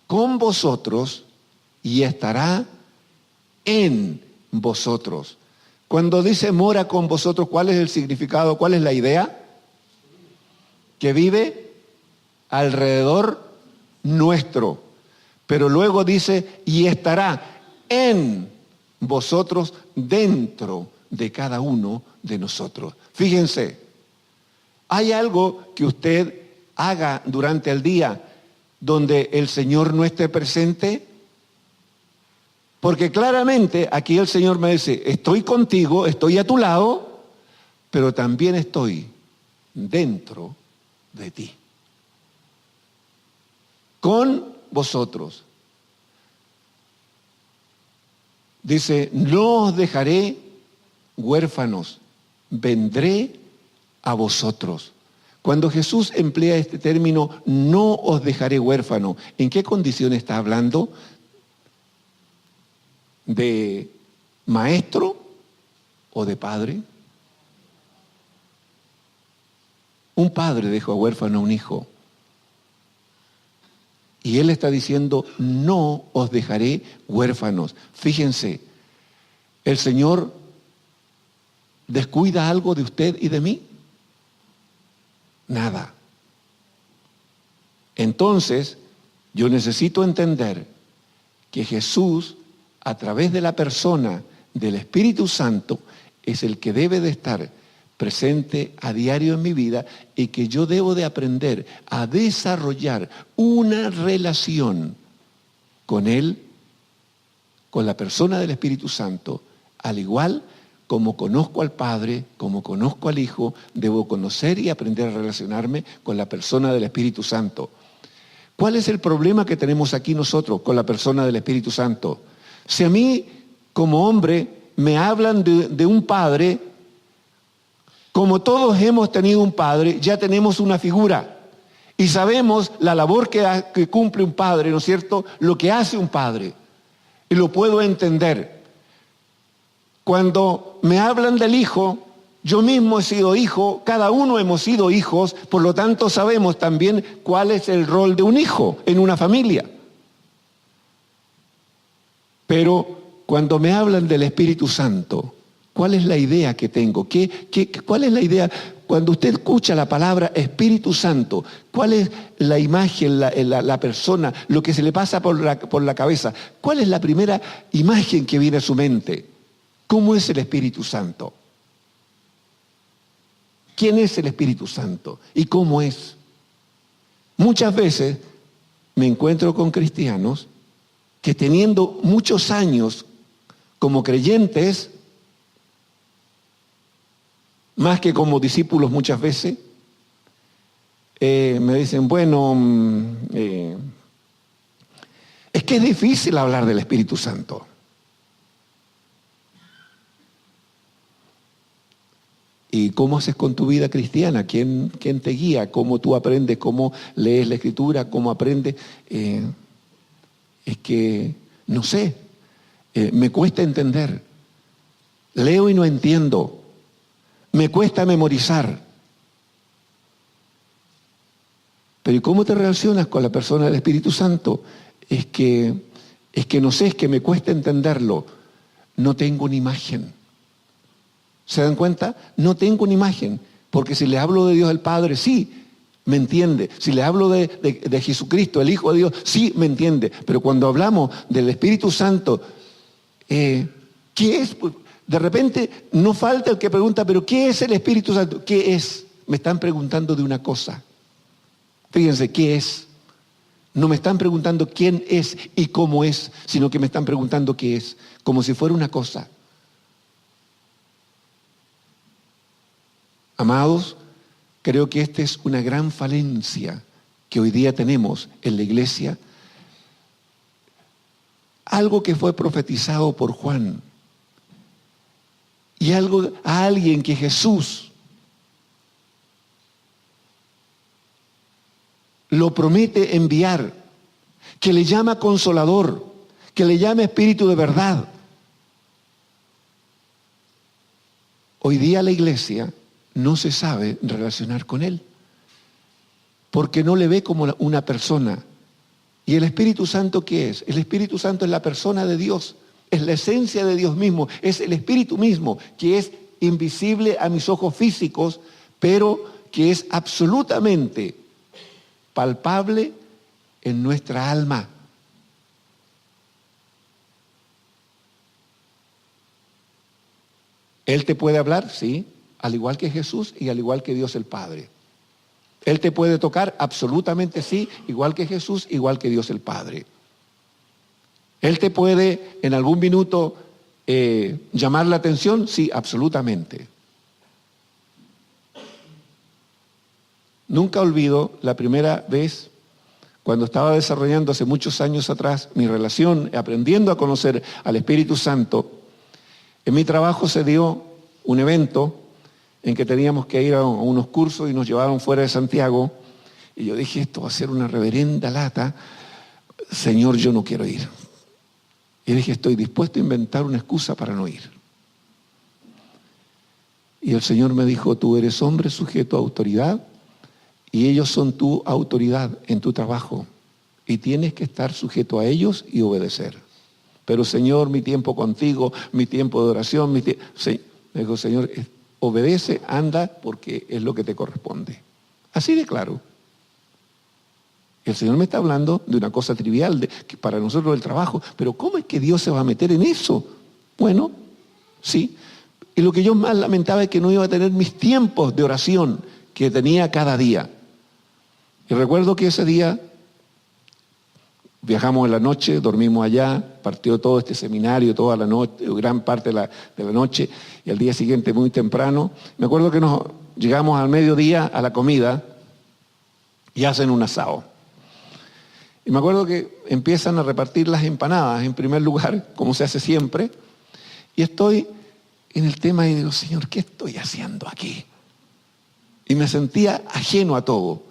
con vosotros y estará en vosotros. Cuando dice mora con vosotros, ¿cuál es el significado? ¿Cuál es la idea? Que vive alrededor nuestro. Pero luego dice, y estará en vosotros, dentro de cada uno de nosotros. Fíjense, hay algo que usted haga durante el día donde el Señor no esté presente. Porque claramente aquí el Señor me dice, estoy contigo, estoy a tu lado, pero también estoy dentro de ti. Con vosotros. Dice, no os dejaré huérfanos, vendré a vosotros. Cuando Jesús emplea este término, no os dejaré huérfano, ¿en qué condición está hablando? ¿De maestro o de padre? Un padre dejó huérfano a un hijo. Y Él está diciendo, no os dejaré huérfanos. Fíjense, el Señor descuida algo de usted y de mí. Nada. Entonces, yo necesito entender que Jesús, a través de la persona del Espíritu Santo, es el que debe de estar presente a diario en mi vida y que yo debo de aprender a desarrollar una relación con Él, con la persona del Espíritu Santo, al igual como conozco al Padre, como conozco al Hijo, debo conocer y aprender a relacionarme con la persona del Espíritu Santo. ¿Cuál es el problema que tenemos aquí nosotros con la persona del Espíritu Santo? Si a mí, como hombre, me hablan de un padre, como todos hemos tenido un padre, ya tenemos una figura. Y sabemos la labor que cumple un padre, ¿no es cierto? Lo que hace un padre. Y lo puedo entender. Cuando me hablan del hijo, yo mismo he sido hijo, cada uno hemos sido hijos, por lo tanto sabemos también cuál es el rol de un hijo en una familia. Pero cuando me hablan del Espíritu Santo, ¿cuál es la idea que tengo? ¿Cuál es la idea? Cuando usted escucha la palabra Espíritu Santo, ¿cuál es la imagen, la persona, lo que se le pasa por la cabeza? ¿Cuál es la primera imagen que viene a su mente? ¿Cómo es el Espíritu Santo? ¿Quién es el Espíritu Santo? ¿Y cómo es? Muchas veces me encuentro con cristianos que teniendo muchos años como creyentes, más que como discípulos muchas veces. Me dicen, bueno, es que es difícil hablar del Espíritu Santo. ¿Y cómo haces con tu vida cristiana? ¿Quién te guía? ¿Cómo tú aprendes? ¿Cómo lees la Escritura? ¿Cómo aprendes? Es que, no sé, me cuesta entender. Leo y no entiendo. Me cuesta memorizar. Pero ¿y cómo te relacionas con la persona del Espíritu Santo? Es que no sé, es que me cuesta entenderlo. No tengo una imagen. ¿Se dan cuenta? No tengo una imagen, porque si le hablo de Dios el Padre, sí, me entiende. Si le hablo de Jesucristo, el Hijo de Dios, sí, me entiende. Pero cuando hablamos del Espíritu Santo, ¿qué es? De repente no falta el que pregunta, ¿pero qué es el Espíritu Santo? ¿Qué es? Me están preguntando de una cosa. Fíjense, ¿qué es? No me están preguntando quién es y cómo es, sino que me están preguntando qué es, como si fuera una cosa. Amados, creo que esta es una gran falencia que hoy día tenemos en la iglesia. Algo que fue profetizado por Juan y algo a alguien que Jesús lo promete enviar, que le llama Consolador, que le llama Espíritu de verdad. Hoy día la iglesia no se sabe relacionar con Él, porque no le ve como una persona. ¿Y el Espíritu Santo qué es? El Espíritu Santo es la persona de Dios, es la esencia de Dios mismo, es el Espíritu mismo, que es invisible a mis ojos físicos, pero que es absolutamente palpable en nuestra alma. ¿Él te puede hablar? Sí. Al igual que Jesús y al igual que Dios el Padre. Él te puede tocar, absolutamente sí, igual que Jesús, igual que Dios el Padre. Él te puede en algún minuto llamar la atención, sí, absolutamente. Nunca olvido la primera vez cuando estaba desarrollando hace muchos años atrás mi relación, aprendiendo a conocer al Espíritu Santo. En mi trabajo se dio un evento en que teníamos que ir a unos cursos y nos llevaron fuera de Santiago. Y yo dije, esto va a ser una reverenda lata. Señor, yo no quiero ir. Y dije, estoy dispuesto a inventar una excusa para no ir. Y el Señor me dijo, tú eres hombre sujeto a autoridad y ellos son tu autoridad en tu trabajo. Y tienes que estar sujeto a ellos y obedecer. Pero Señor, mi tiempo contigo, mi tiempo de oración, sí. Me dijo, Señor, obedece, anda, porque es lo que te corresponde. Así de claro. El Señor me está hablando de una cosa trivial, que para nosotros el trabajo, pero ¿cómo es que Dios se va a meter en eso? Bueno, sí. Y lo que yo más lamentaba es que no iba a tener mis tiempos de oración que tenía cada día. Y recuerdo que ese día viajamos en la noche, dormimos allá, partió todo este seminario, toda la noche, gran parte de la noche, y al día siguiente muy temprano. Me acuerdo que nos llegamos al mediodía a la comida y hacen un asado. Y me acuerdo que empiezan a repartir las empanadas en primer lugar, como se hace siempre, y estoy en el tema y digo, Señor, ¿qué estoy haciendo aquí? Y me sentía ajeno a todo.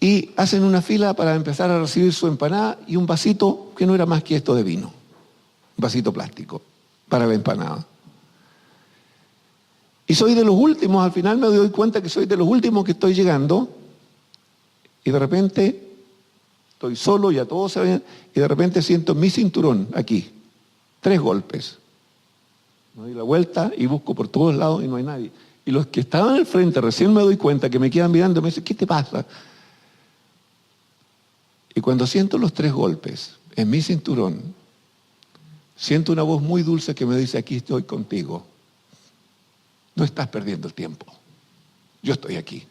Y hacen una fila para empezar a recibir su empanada y un vasito que no era más que esto de vino. Un vasito plástico para la empanada. Y soy de los últimos, al final me doy cuenta que soy de los últimos que estoy llegando. Y de repente estoy solo, ya todos se ven, y de repente siento mi cinturón aquí. 3 golpes. Me doy la vuelta y busco por todos lados y no hay nadie. Y los que estaban al frente, recién me doy cuenta que me quedan mirando, me dicen, ¿qué te pasa? Y cuando siento los 3 golpes en mi cinturón, siento una voz muy dulce que me dice, aquí estoy contigo. No estás perdiendo el tiempo. Yo estoy aquí.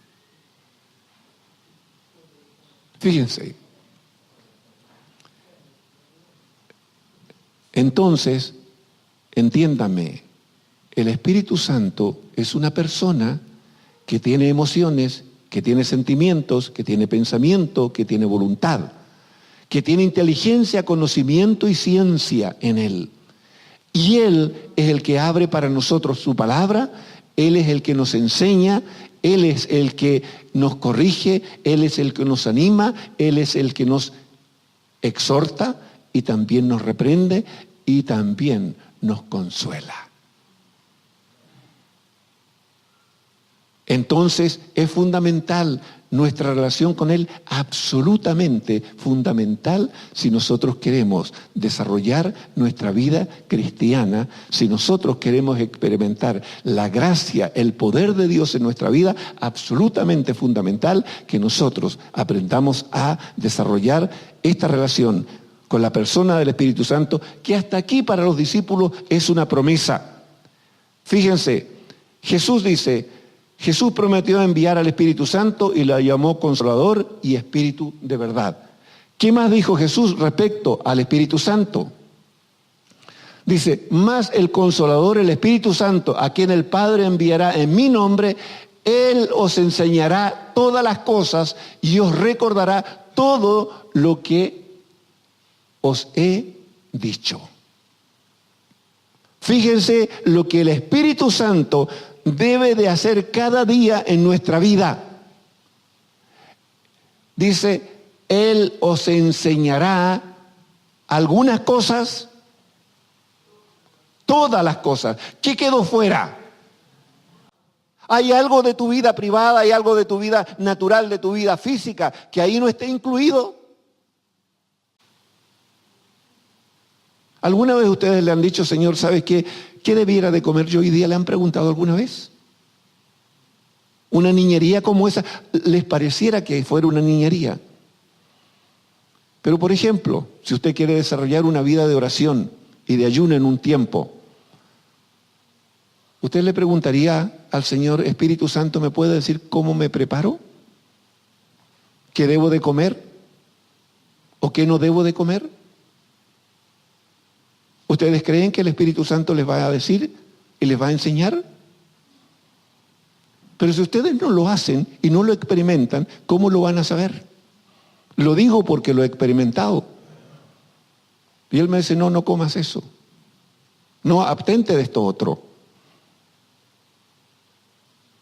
Fíjense. Entonces, entiéndame, el Espíritu Santo es una persona que tiene emociones, que tiene sentimientos, que tiene pensamiento, que tiene voluntad, que tiene inteligencia, conocimiento y ciencia en Él. Y Él es el que abre para nosotros su palabra, Él es el que nos enseña, Él es el que nos corrige, Él es el que nos anima, Él es el que nos exhorta y también nos reprende y también nos consuela. Entonces es fundamental nuestra relación con Él, absolutamente fundamental si nosotros queremos desarrollar nuestra vida cristiana, si nosotros queremos experimentar la gracia, el poder de Dios en nuestra vida, absolutamente fundamental que nosotros aprendamos a desarrollar esta relación con la persona del Espíritu Santo, que hasta aquí para los discípulos es una promesa. Fíjense, Jesús prometió enviar al Espíritu Santo y la llamó Consolador y Espíritu de verdad. ¿Qué más dijo Jesús respecto al Espíritu Santo? Dice, más el Consolador, el Espíritu Santo, a quien el Padre enviará en mi nombre, Él os enseñará todas las cosas y os recordará todo lo que os he dicho. Fíjense lo que el Espíritu Santo debe de hacer cada día en nuestra vida. Dice, Él os enseñará algunas cosas, todas las cosas. ¿Qué quedó fuera? ¿Hay algo de tu vida privada, hay algo de tu vida natural, de tu vida física, que ahí no esté incluido? ¿Alguna vez ustedes le han dicho, Señor, ¿sabes qué? ¿Qué debiera de comer yo hoy día? ¿Le han preguntado alguna vez? Una niñería como esa, les pareciera que fuera una niñería. Pero por ejemplo, si usted quiere desarrollar una vida de oración y de ayuno en un tiempo, ¿usted le preguntaría al Señor, Espíritu Santo, ¿me puede decir cómo me preparo? ¿Qué debo de comer? ¿O qué no debo de comer? ¿Ustedes creen que el Espíritu Santo les va a decir y les va a enseñar? Pero si ustedes no lo hacen y no lo experimentan, ¿cómo lo van a saber? Lo digo porque lo he experimentado. Y Él me dice, no comas eso. No, abstente de esto otro.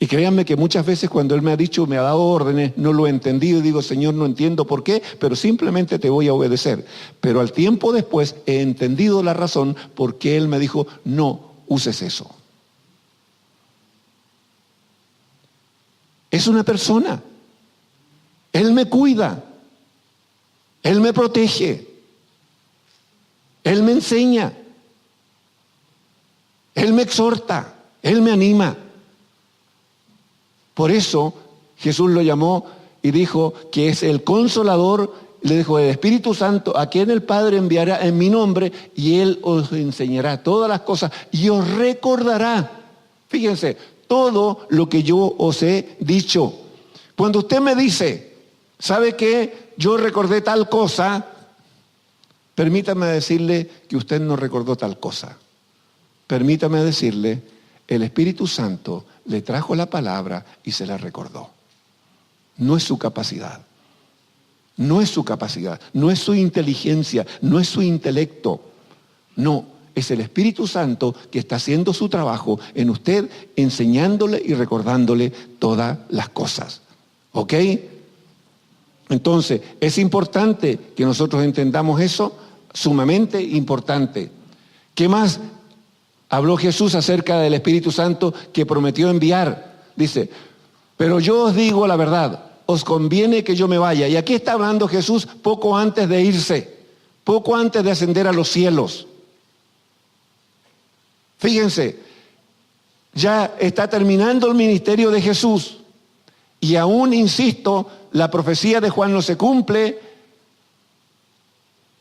Y créanme que muchas veces cuando Él me ha dicho, me ha dado órdenes, no lo he entendido y digo, Señor, no entiendo por qué, pero simplemente te voy a obedecer. Pero al tiempo después he entendido la razón por qué Él me dijo, no uses eso. Es una persona. Él me cuida. Él me protege. Él me enseña. Él me exhorta. Él me anima. Por eso Jesús lo llamó y dijo que es el Consolador, le dijo el Espíritu Santo, a quien el Padre enviará en mi nombre y Él os enseñará todas las cosas y os recordará. Fíjense, todo lo que yo os he dicho. Cuando usted me dice, ¿sabe qué? Yo recordé tal cosa, permítame decirle que usted no recordó tal cosa. Permítame decirle, el Espíritu Santo le trajo la palabra y se la recordó. No es su capacidad. No es su capacidad. No es su inteligencia. No es su intelecto. No, es el Espíritu Santo que está haciendo su trabajo en usted, enseñándole y recordándole todas las cosas. ¿Ok? Entonces, es importante que nosotros entendamos eso, sumamente importante. ¿Qué más habló Jesús acerca del Espíritu Santo que prometió enviar? Dice, pero yo os digo la verdad, os conviene que yo me vaya. Y aquí está hablando Jesús poco antes de irse, poco antes de ascender a los cielos. Fíjense, ya está terminando el ministerio de Jesús y aún, insisto, la profecía de Juan no se cumple,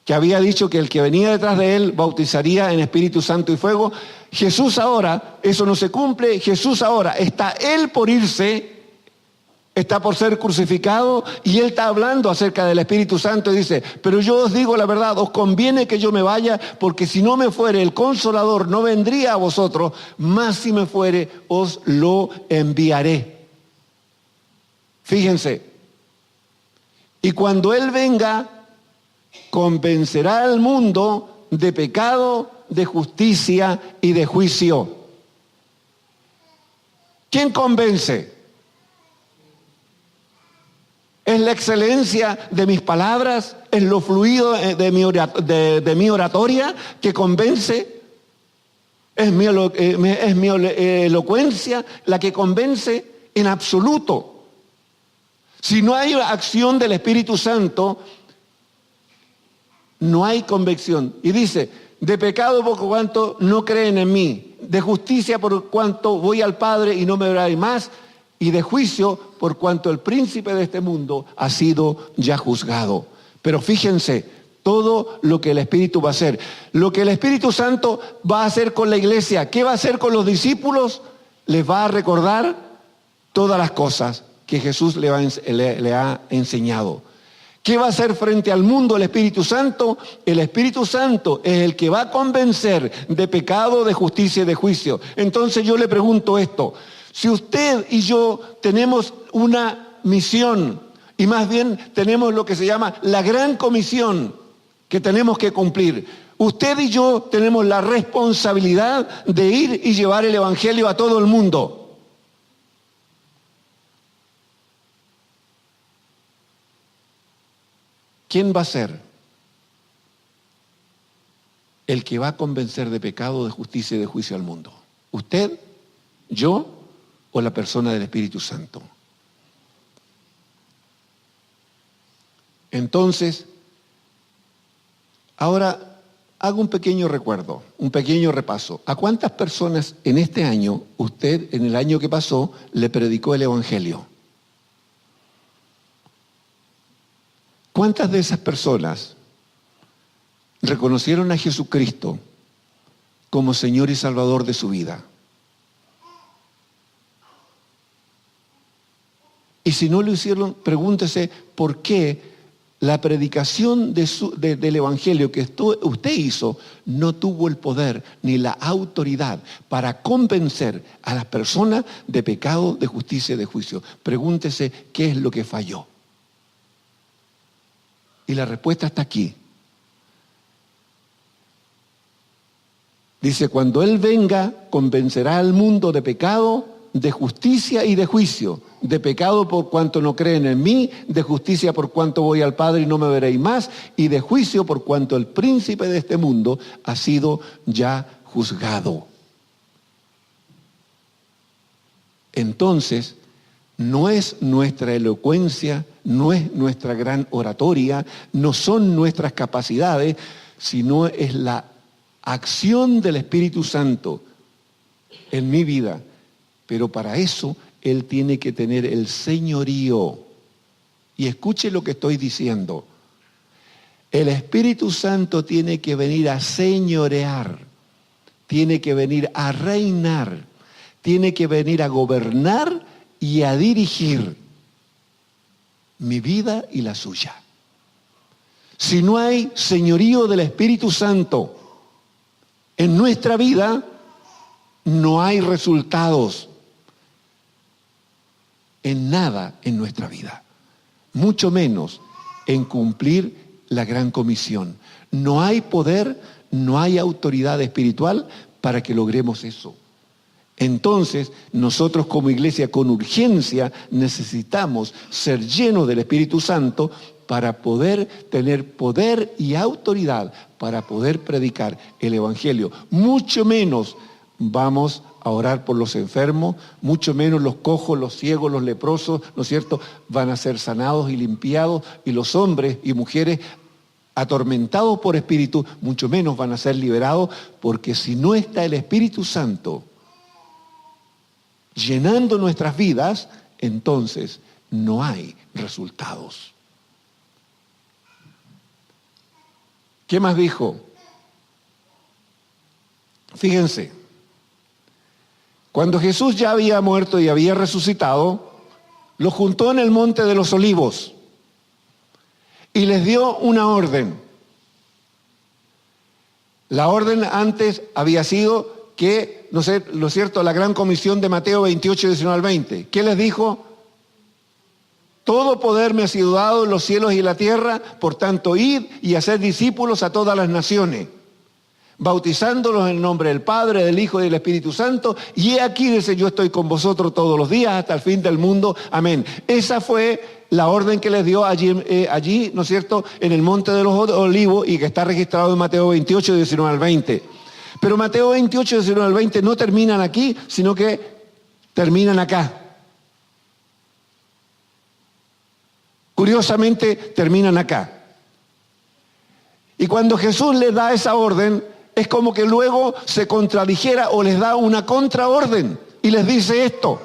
que había dicho que el que venía detrás de él bautizaría en Espíritu Santo y fuego. Jesús ahora, eso no se cumple, Jesús ahora está él por irse, está por ser crucificado y él está hablando acerca del Espíritu Santo y dice, pero yo os digo la verdad, os conviene que yo me vaya, porque si no me fuere el Consolador no vendría a vosotros, mas si me fuere os lo enviaré. Fíjense, y cuando él venga, convencerá al mundo de pecado, de justicia y de juicio. ¿Quién convence? ¿Es la excelencia de mis palabras? ¿Es lo fluido de mi oratoria que convence? ¿Es mi elocuencia la que convence? En absoluto. Si no hay acción del Espíritu Santo, no hay convicción. Y dice, de pecado por cuanto no creen en mí, de justicia por cuanto voy al Padre y no me veréis más, y de juicio por cuanto el príncipe de este mundo ha sido ya juzgado. Pero fíjense, todo lo que el Espíritu va a hacer, lo que el Espíritu Santo va a hacer con la iglesia, ¿qué va a hacer con los discípulos? Les va a recordar todas las cosas que Jesús le ha enseñado. ¿Qué va a hacer frente al mundo el Espíritu Santo? El Espíritu Santo es el que va a convencer de pecado, de justicia y de juicio. Entonces yo le pregunto esto, si usted y yo tenemos una misión, y más bien tenemos lo que se llama la gran comisión que tenemos que cumplir, usted y yo tenemos la responsabilidad de ir y llevar el Evangelio a todo el mundo. ¿Quién va a ser el que va a convencer de pecado, de justicia y de juicio al mundo? ¿Usted, yo o la persona del Espíritu Santo? Entonces, ahora hago un pequeño recuerdo, un pequeño repaso. ¿A cuántas personas en este año, usted en el año que pasó, le predicó el Evangelio? ¿Cuántas de esas personas reconocieron a Jesucristo como Señor y Salvador de su vida? Y si no lo hicieron, pregúntese por qué la predicación del Evangelio que usted hizo no tuvo el poder ni la autoridad para convencer a las personas de pecado, de justicia y de juicio. Pregúntese qué es lo que falló. Y la respuesta está aquí. Dice, cuando Él venga, convencerá al mundo de pecado, de justicia y de juicio. De pecado por cuanto no creen en mí, de justicia por cuanto voy al Padre y no me veréis más, y de juicio por cuanto el príncipe de este mundo ha sido ya juzgado. Entonces, no es nuestra elocuencia, no es nuestra gran oratoria, no son nuestras capacidades, sino es la acción del Espíritu Santo en mi vida. Pero para eso Él tiene que tener el señorío. Y escuche lo que estoy diciendo. El Espíritu Santo tiene que venir a señorear, tiene que venir a reinar, tiene que venir a gobernar y a dirigir mi vida y la suya. Si no hay señorío del Espíritu Santo en nuestra vida, no hay resultados en nada en nuestra vida, mucho menos en cumplir la gran comisión. No hay poder, no hay autoridad espiritual para que logremos eso. Entonces, nosotros como iglesia con urgencia necesitamos ser llenos del Espíritu Santo para poder tener poder y autoridad para poder predicar el Evangelio. Mucho menos vamos a orar por los enfermos, mucho menos los cojos, los ciegos, los leprosos, ¿no es cierto?, van a ser sanados y limpiados, y los hombres y mujeres atormentados por espíritu, mucho menos van a ser liberados, porque si no está el Espíritu Santo llenando nuestras vidas, entonces no hay resultados. ¿Qué más dijo? Fíjense, cuando Jesús ya había muerto y había resucitado, los juntó en el monte de los Olivos y les dio una orden. La orden antes había sido que, no sé, lo cierto, la gran comisión de Mateo 28, 19 al 20. ¿Qué les dijo? Todo poder me ha sido dado en los cielos y la tierra, por tanto, id y haced discípulos a todas las naciones, bautizándolos en el nombre del Padre, del Hijo y del Espíritu Santo, y he aquí, dice, yo estoy con vosotros todos los días hasta el fin del mundo. Amén. Esa fue la orden que les dio allí, ¿no es cierto?, en el Monte de los Olivos, y que está registrado en Mateo 28, 19 al 20. Pero Mateo 28, 19 al 20 no terminan aquí, sino que terminan acá. Curiosamente, terminan acá. Y cuando Jesús les da esa orden, es como que luego se contradijera o les da una contraorden y les dice esto.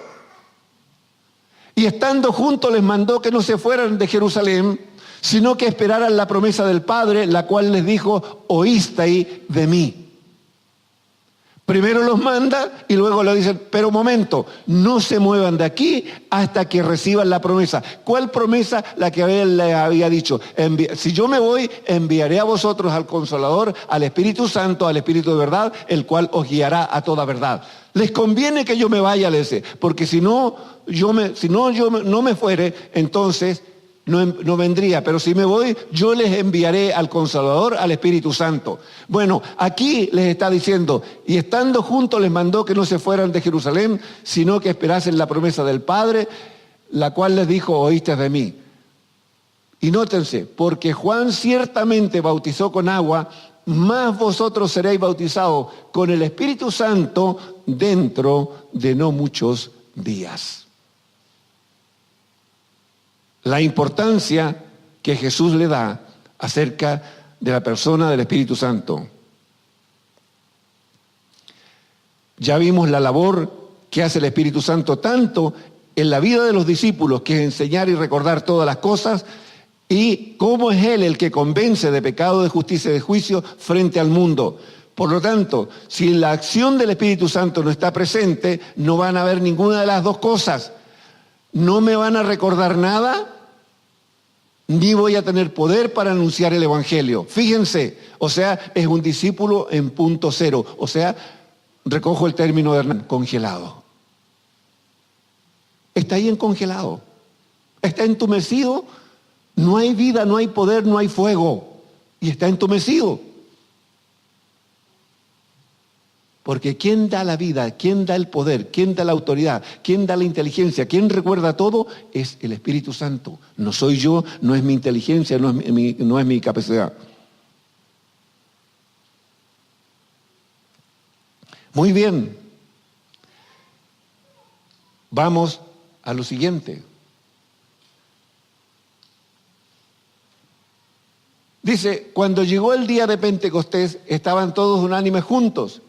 Y estando juntos les mandó que no se fueran de Jerusalén, sino que esperaran la promesa del Padre, la cual les dijo, oísteis de mí. Primero los manda y luego le dicen, pero un momento, no se muevan de aquí hasta que reciban la promesa. ¿Cuál promesa? La que él le había dicho. Si yo me voy, enviaré a vosotros al Consolador, al Espíritu Santo, al Espíritu de verdad, el cual os guiará a toda verdad. Les conviene que yo me vaya, le dice, porque si no yo no me fuere, entonces no vendría, pero si me voy, yo les enviaré al Consolador, al Espíritu Santo. Bueno, aquí les está diciendo, y estando juntos les mandó que no se fueran de Jerusalén, sino que esperasen la promesa del Padre, la cual les dijo, oíste de mí. Y nótense, porque Juan ciertamente bautizó con agua, mas vosotros seréis bautizados con el Espíritu Santo dentro de no muchos días. La importancia que Jesús le da acerca de la persona del Espíritu Santo. Ya vimos la labor que hace el Espíritu Santo tanto en la vida de los discípulos, que es enseñar y recordar todas las cosas, y cómo es Él el que convence de pecado, de justicia y de juicio frente al mundo. Por lo tanto, si la acción del Espíritu Santo no está presente, no van a ver ninguna de las dos cosas. No me van a recordar nada, ni voy a tener poder para anunciar el Evangelio. Fíjense, o sea, es un discípulo en punto cero. O sea, recojo el término de Hernán, congelado. Está ahí en congelado. Está entumecido. No hay vida, no hay poder, no hay fuego. Y está entumecido. Porque ¿quién da la vida? ¿Quién da el poder? ¿Quién da la autoridad? ¿Quién da la inteligencia? ¿Quién recuerda todo? Es el Espíritu Santo. No soy yo, no es mi inteligencia, no es mi capacidad. Muy bien. Vamos a lo siguiente. Dice, cuando llegó el día de Pentecostés, estaban todos unánimes juntos.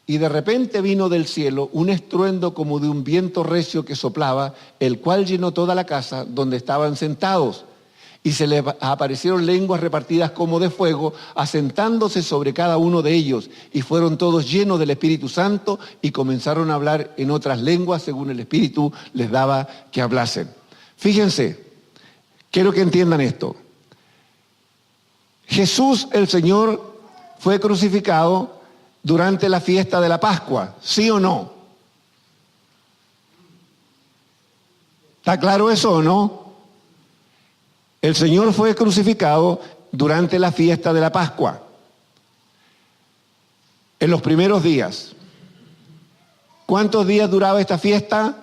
Y de repente vino del cielo un estruendo como de un viento recio que soplaba, el cual llenó toda la casa donde estaban sentados. Y se les aparecieron lenguas repartidas como de fuego, asentándose sobre cada uno de ellos. Y fueron todos llenos del Espíritu Santo y comenzaron a hablar en otras lenguas según el Espíritu les daba que hablasen. Fíjense, quiero que entiendan esto. Jesús, el Señor, fue crucificado durante la fiesta de la Pascua, ¿sí o no? ¿Está claro eso o no? El Señor fue crucificado durante la fiesta de la Pascua, en los primeros días. ¿Cuántos días duraba esta fiesta?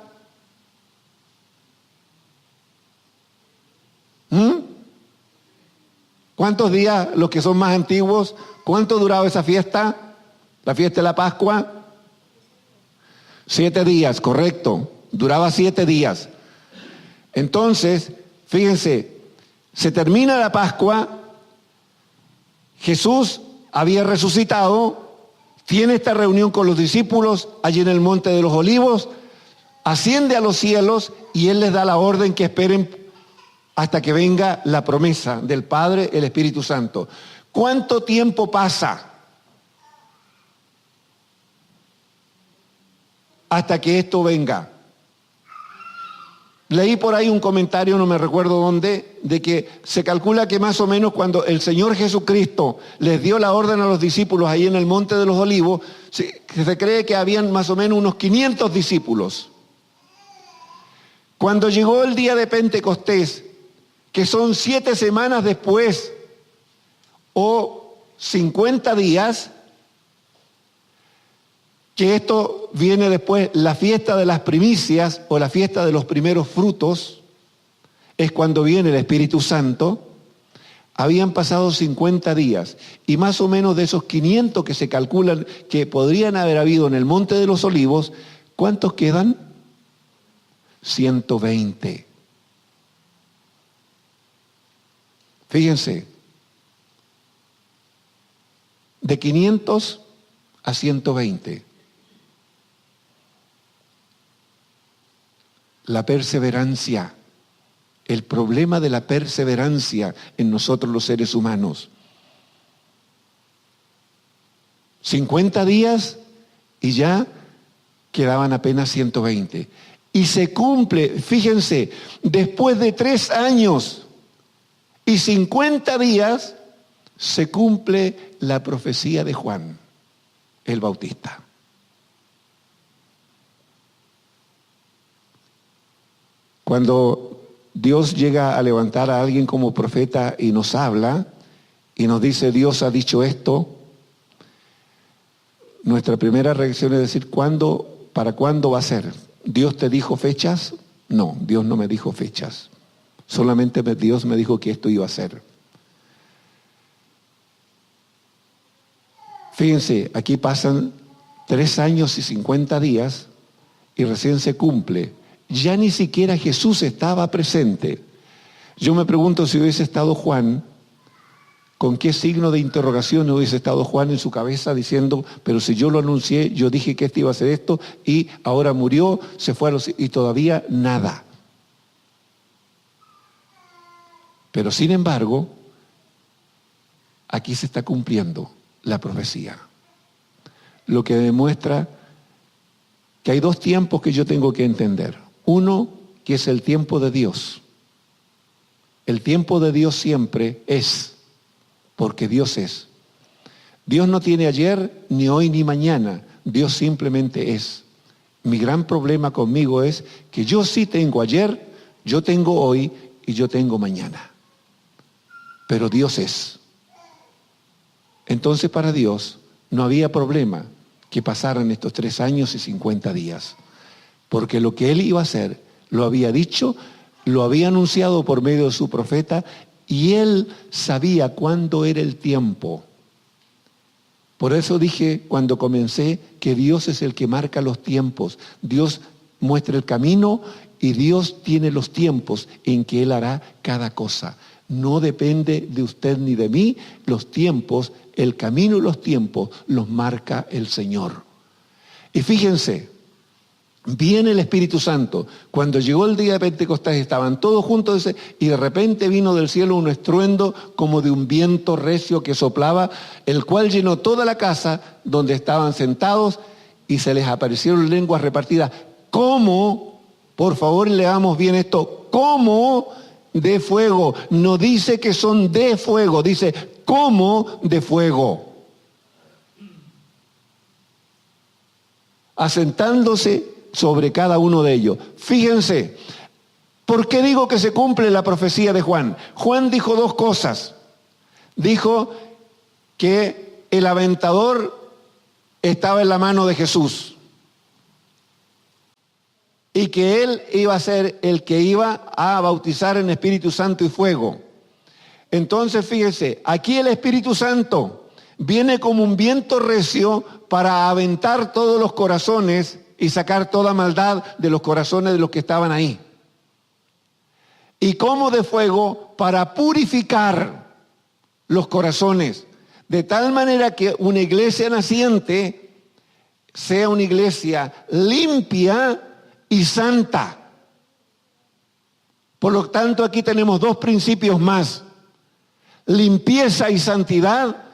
¿Cuántos días, los que son más antiguos, cuánto duraba esa fiesta? La fiesta de la Pascua, 7 días, correcto, duraba 7 días. Entonces, fíjense, se termina la Pascua, Jesús había resucitado, tiene esta reunión con los discípulos allí en el Monte de los Olivos, asciende a los cielos y Él les da la orden que esperen hasta que venga la promesa del Padre, el Espíritu Santo. ¿Cuánto tiempo pasa hasta que esto venga? Leí por ahí un comentario, no me recuerdo dónde, de que se calcula que más o menos cuando el Señor Jesucristo les dio la orden a los discípulos ahí en el Monte de los Olivos, se cree que habían más o menos unos 500 discípulos. Cuando llegó el día de Pentecostés, que son 7 semanas después, o 50 días, que esto viene después, la fiesta de las primicias o la fiesta de los primeros frutos, es cuando viene el Espíritu Santo. Habían pasado 50 días y más o menos de esos 500 que se calculan que podrían haber habido en el Monte de los Olivos, ¿cuántos quedan? 120. Fíjense, de 500 a 120. La perseverancia, el problema de la perseverancia en nosotros los seres humanos. 50 días y ya quedaban apenas 120. Y se cumple, fíjense, después de 3 años y 50 días, se cumple la profecía de Juan el Bautista. Cuando Dios llega a levantar a alguien como profeta y nos habla y nos dice Dios ha dicho esto, nuestra primera reacción es decir, ¿para cuándo va a ser? ¿Dios te dijo fechas? No, Dios no me dijo fechas. Solamente Dios me dijo que esto iba a ser. Fíjense, aquí pasan 3 años y 50 días y recién se cumple. Ya ni siquiera Jesús estaba presente. Yo me pregunto si hubiese estado Juan, ¿con qué signo de interrogación hubiese estado Juan en su cabeza diciendo, pero si yo lo anuncié, yo dije que este iba a hacer esto y ahora murió, se fue y todavía nada? Pero sin embargo, aquí se está cumpliendo la profecía. Lo que demuestra que hay 2 tiempos que yo tengo que entender. Uno, que es el tiempo de Dios. El tiempo de Dios siempre es, porque Dios es. Dios no tiene ayer, ni hoy, ni mañana. Dios simplemente es. Mi gran problema conmigo es que yo sí tengo ayer, yo tengo hoy y yo tengo mañana. Pero Dios es. Entonces para Dios no había problema que pasaran estos 3 años y 50 días. Porque lo que Él iba a hacer, lo había dicho, lo había anunciado por medio de su profeta y Él sabía cuándo era el tiempo. Por eso dije cuando comencé que Dios es el que marca los tiempos. Dios muestra el camino y Dios tiene los tiempos en que Él hará cada cosa. No depende de usted ni de mí, los tiempos, el camino y los tiempos los marca el Señor. Y fíjense, viene el Espíritu Santo. Cuando llegó el día de Pentecostés estaban todos juntos y de repente vino del cielo un estruendo como de un viento recio que soplaba, el cual llenó toda la casa donde estaban sentados y se les aparecieron lenguas repartidas. ¿Cómo? Por favor, leamos bien esto. ¿Cómo? De fuego. No dice que son de fuego, dice como de fuego. Asentándose sobre cada uno de ellos. Fíjense, ¿por qué digo que se cumple la profecía de Juan? Juan dijo 2 cosas. Dijo que el aventador estaba en la mano de Jesús y que él iba a ser el que iba a bautizar en Espíritu Santo y fuego. Entonces fíjense, aquí el Espíritu Santo viene como un viento recio para aventar todos los corazones y sacar toda maldad de los corazones de los que estaban ahí. Y como de fuego para purificar los corazones, de tal manera que una iglesia naciente sea una iglesia limpia y santa. Por lo tanto, aquí tenemos 2 principios más. Limpieza y santidad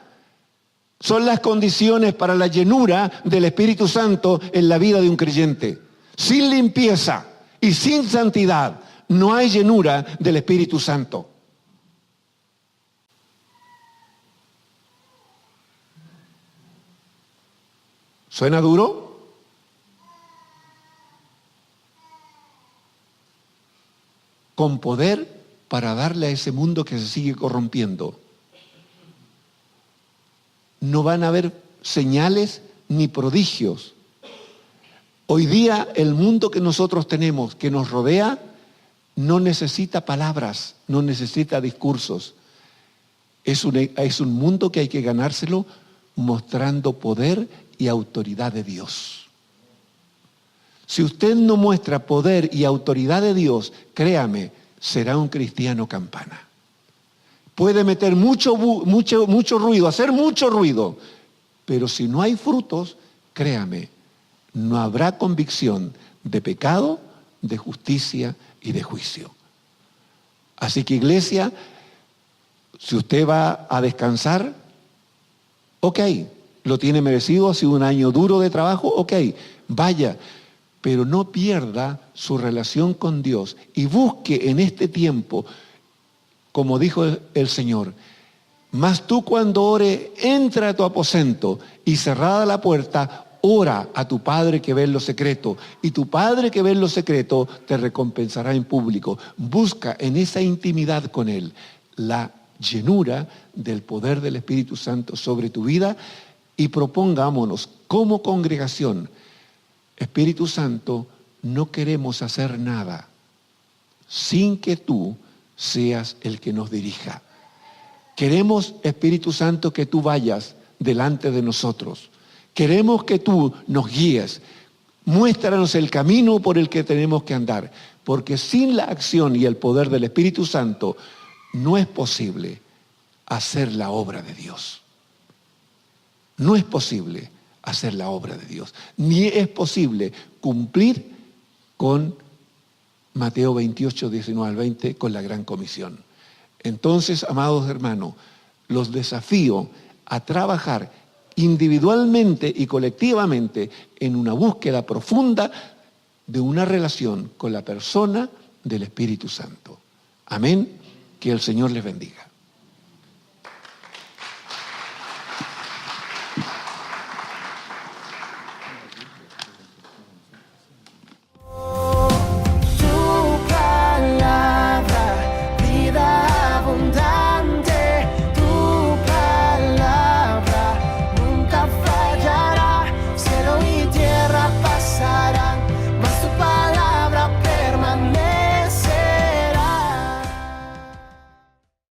son las condiciones para la llenura del Espíritu Santo en la vida de un creyente. Sin limpieza y sin santidad no hay llenura del Espíritu Santo. ¿Suena duro? Con poder para darle a ese mundo que se sigue corrompiendo. No van a haber señales ni prodigios. Hoy día el mundo que nosotros tenemos, que nos rodea, no necesita palabras, no necesita discursos. Es un mundo que hay que ganárselo mostrando poder y autoridad de Dios. Si usted no muestra poder y autoridad de Dios, créame, será un cristiano campana. Puede meter mucho ruido, hacer mucho ruido, pero si no hay frutos, créame, no habrá convicción de pecado, de justicia y de juicio. Así que, iglesia, si usted va a descansar, ok, lo tiene merecido, ha sido un año duro de trabajo, ok, vaya, pero no pierda su relación con Dios y busque en este tiempo, como dijo el Señor, mas tú cuando ore, entra a tu aposento y cerrada la puerta, ora a tu Padre que ve en lo secreto, y tu Padre que ve en lo secreto te recompensará en público. Busca en esa intimidad con Él la llenura del poder del Espíritu Santo sobre tu vida y propongámonos como congregación, Espíritu Santo, no queremos hacer nada sin que tú seas el que nos dirija. Queremos, Espíritu Santo, que tú vayas delante de nosotros. Queremos que tú nos guíes. Muéstranos el camino por el que tenemos que andar. Porque sin la acción y el poder del Espíritu Santo no es posible hacer la obra de Dios. No es posible hacer la obra de Dios. Ni es posible cumplir con Mateo 28, 19 al 20, con la Gran Comisión. Entonces, amados hermanos, los desafío a trabajar individualmente y colectivamente en una búsqueda profunda de una relación con la persona del Espíritu Santo. Amén. Que el Señor les bendiga.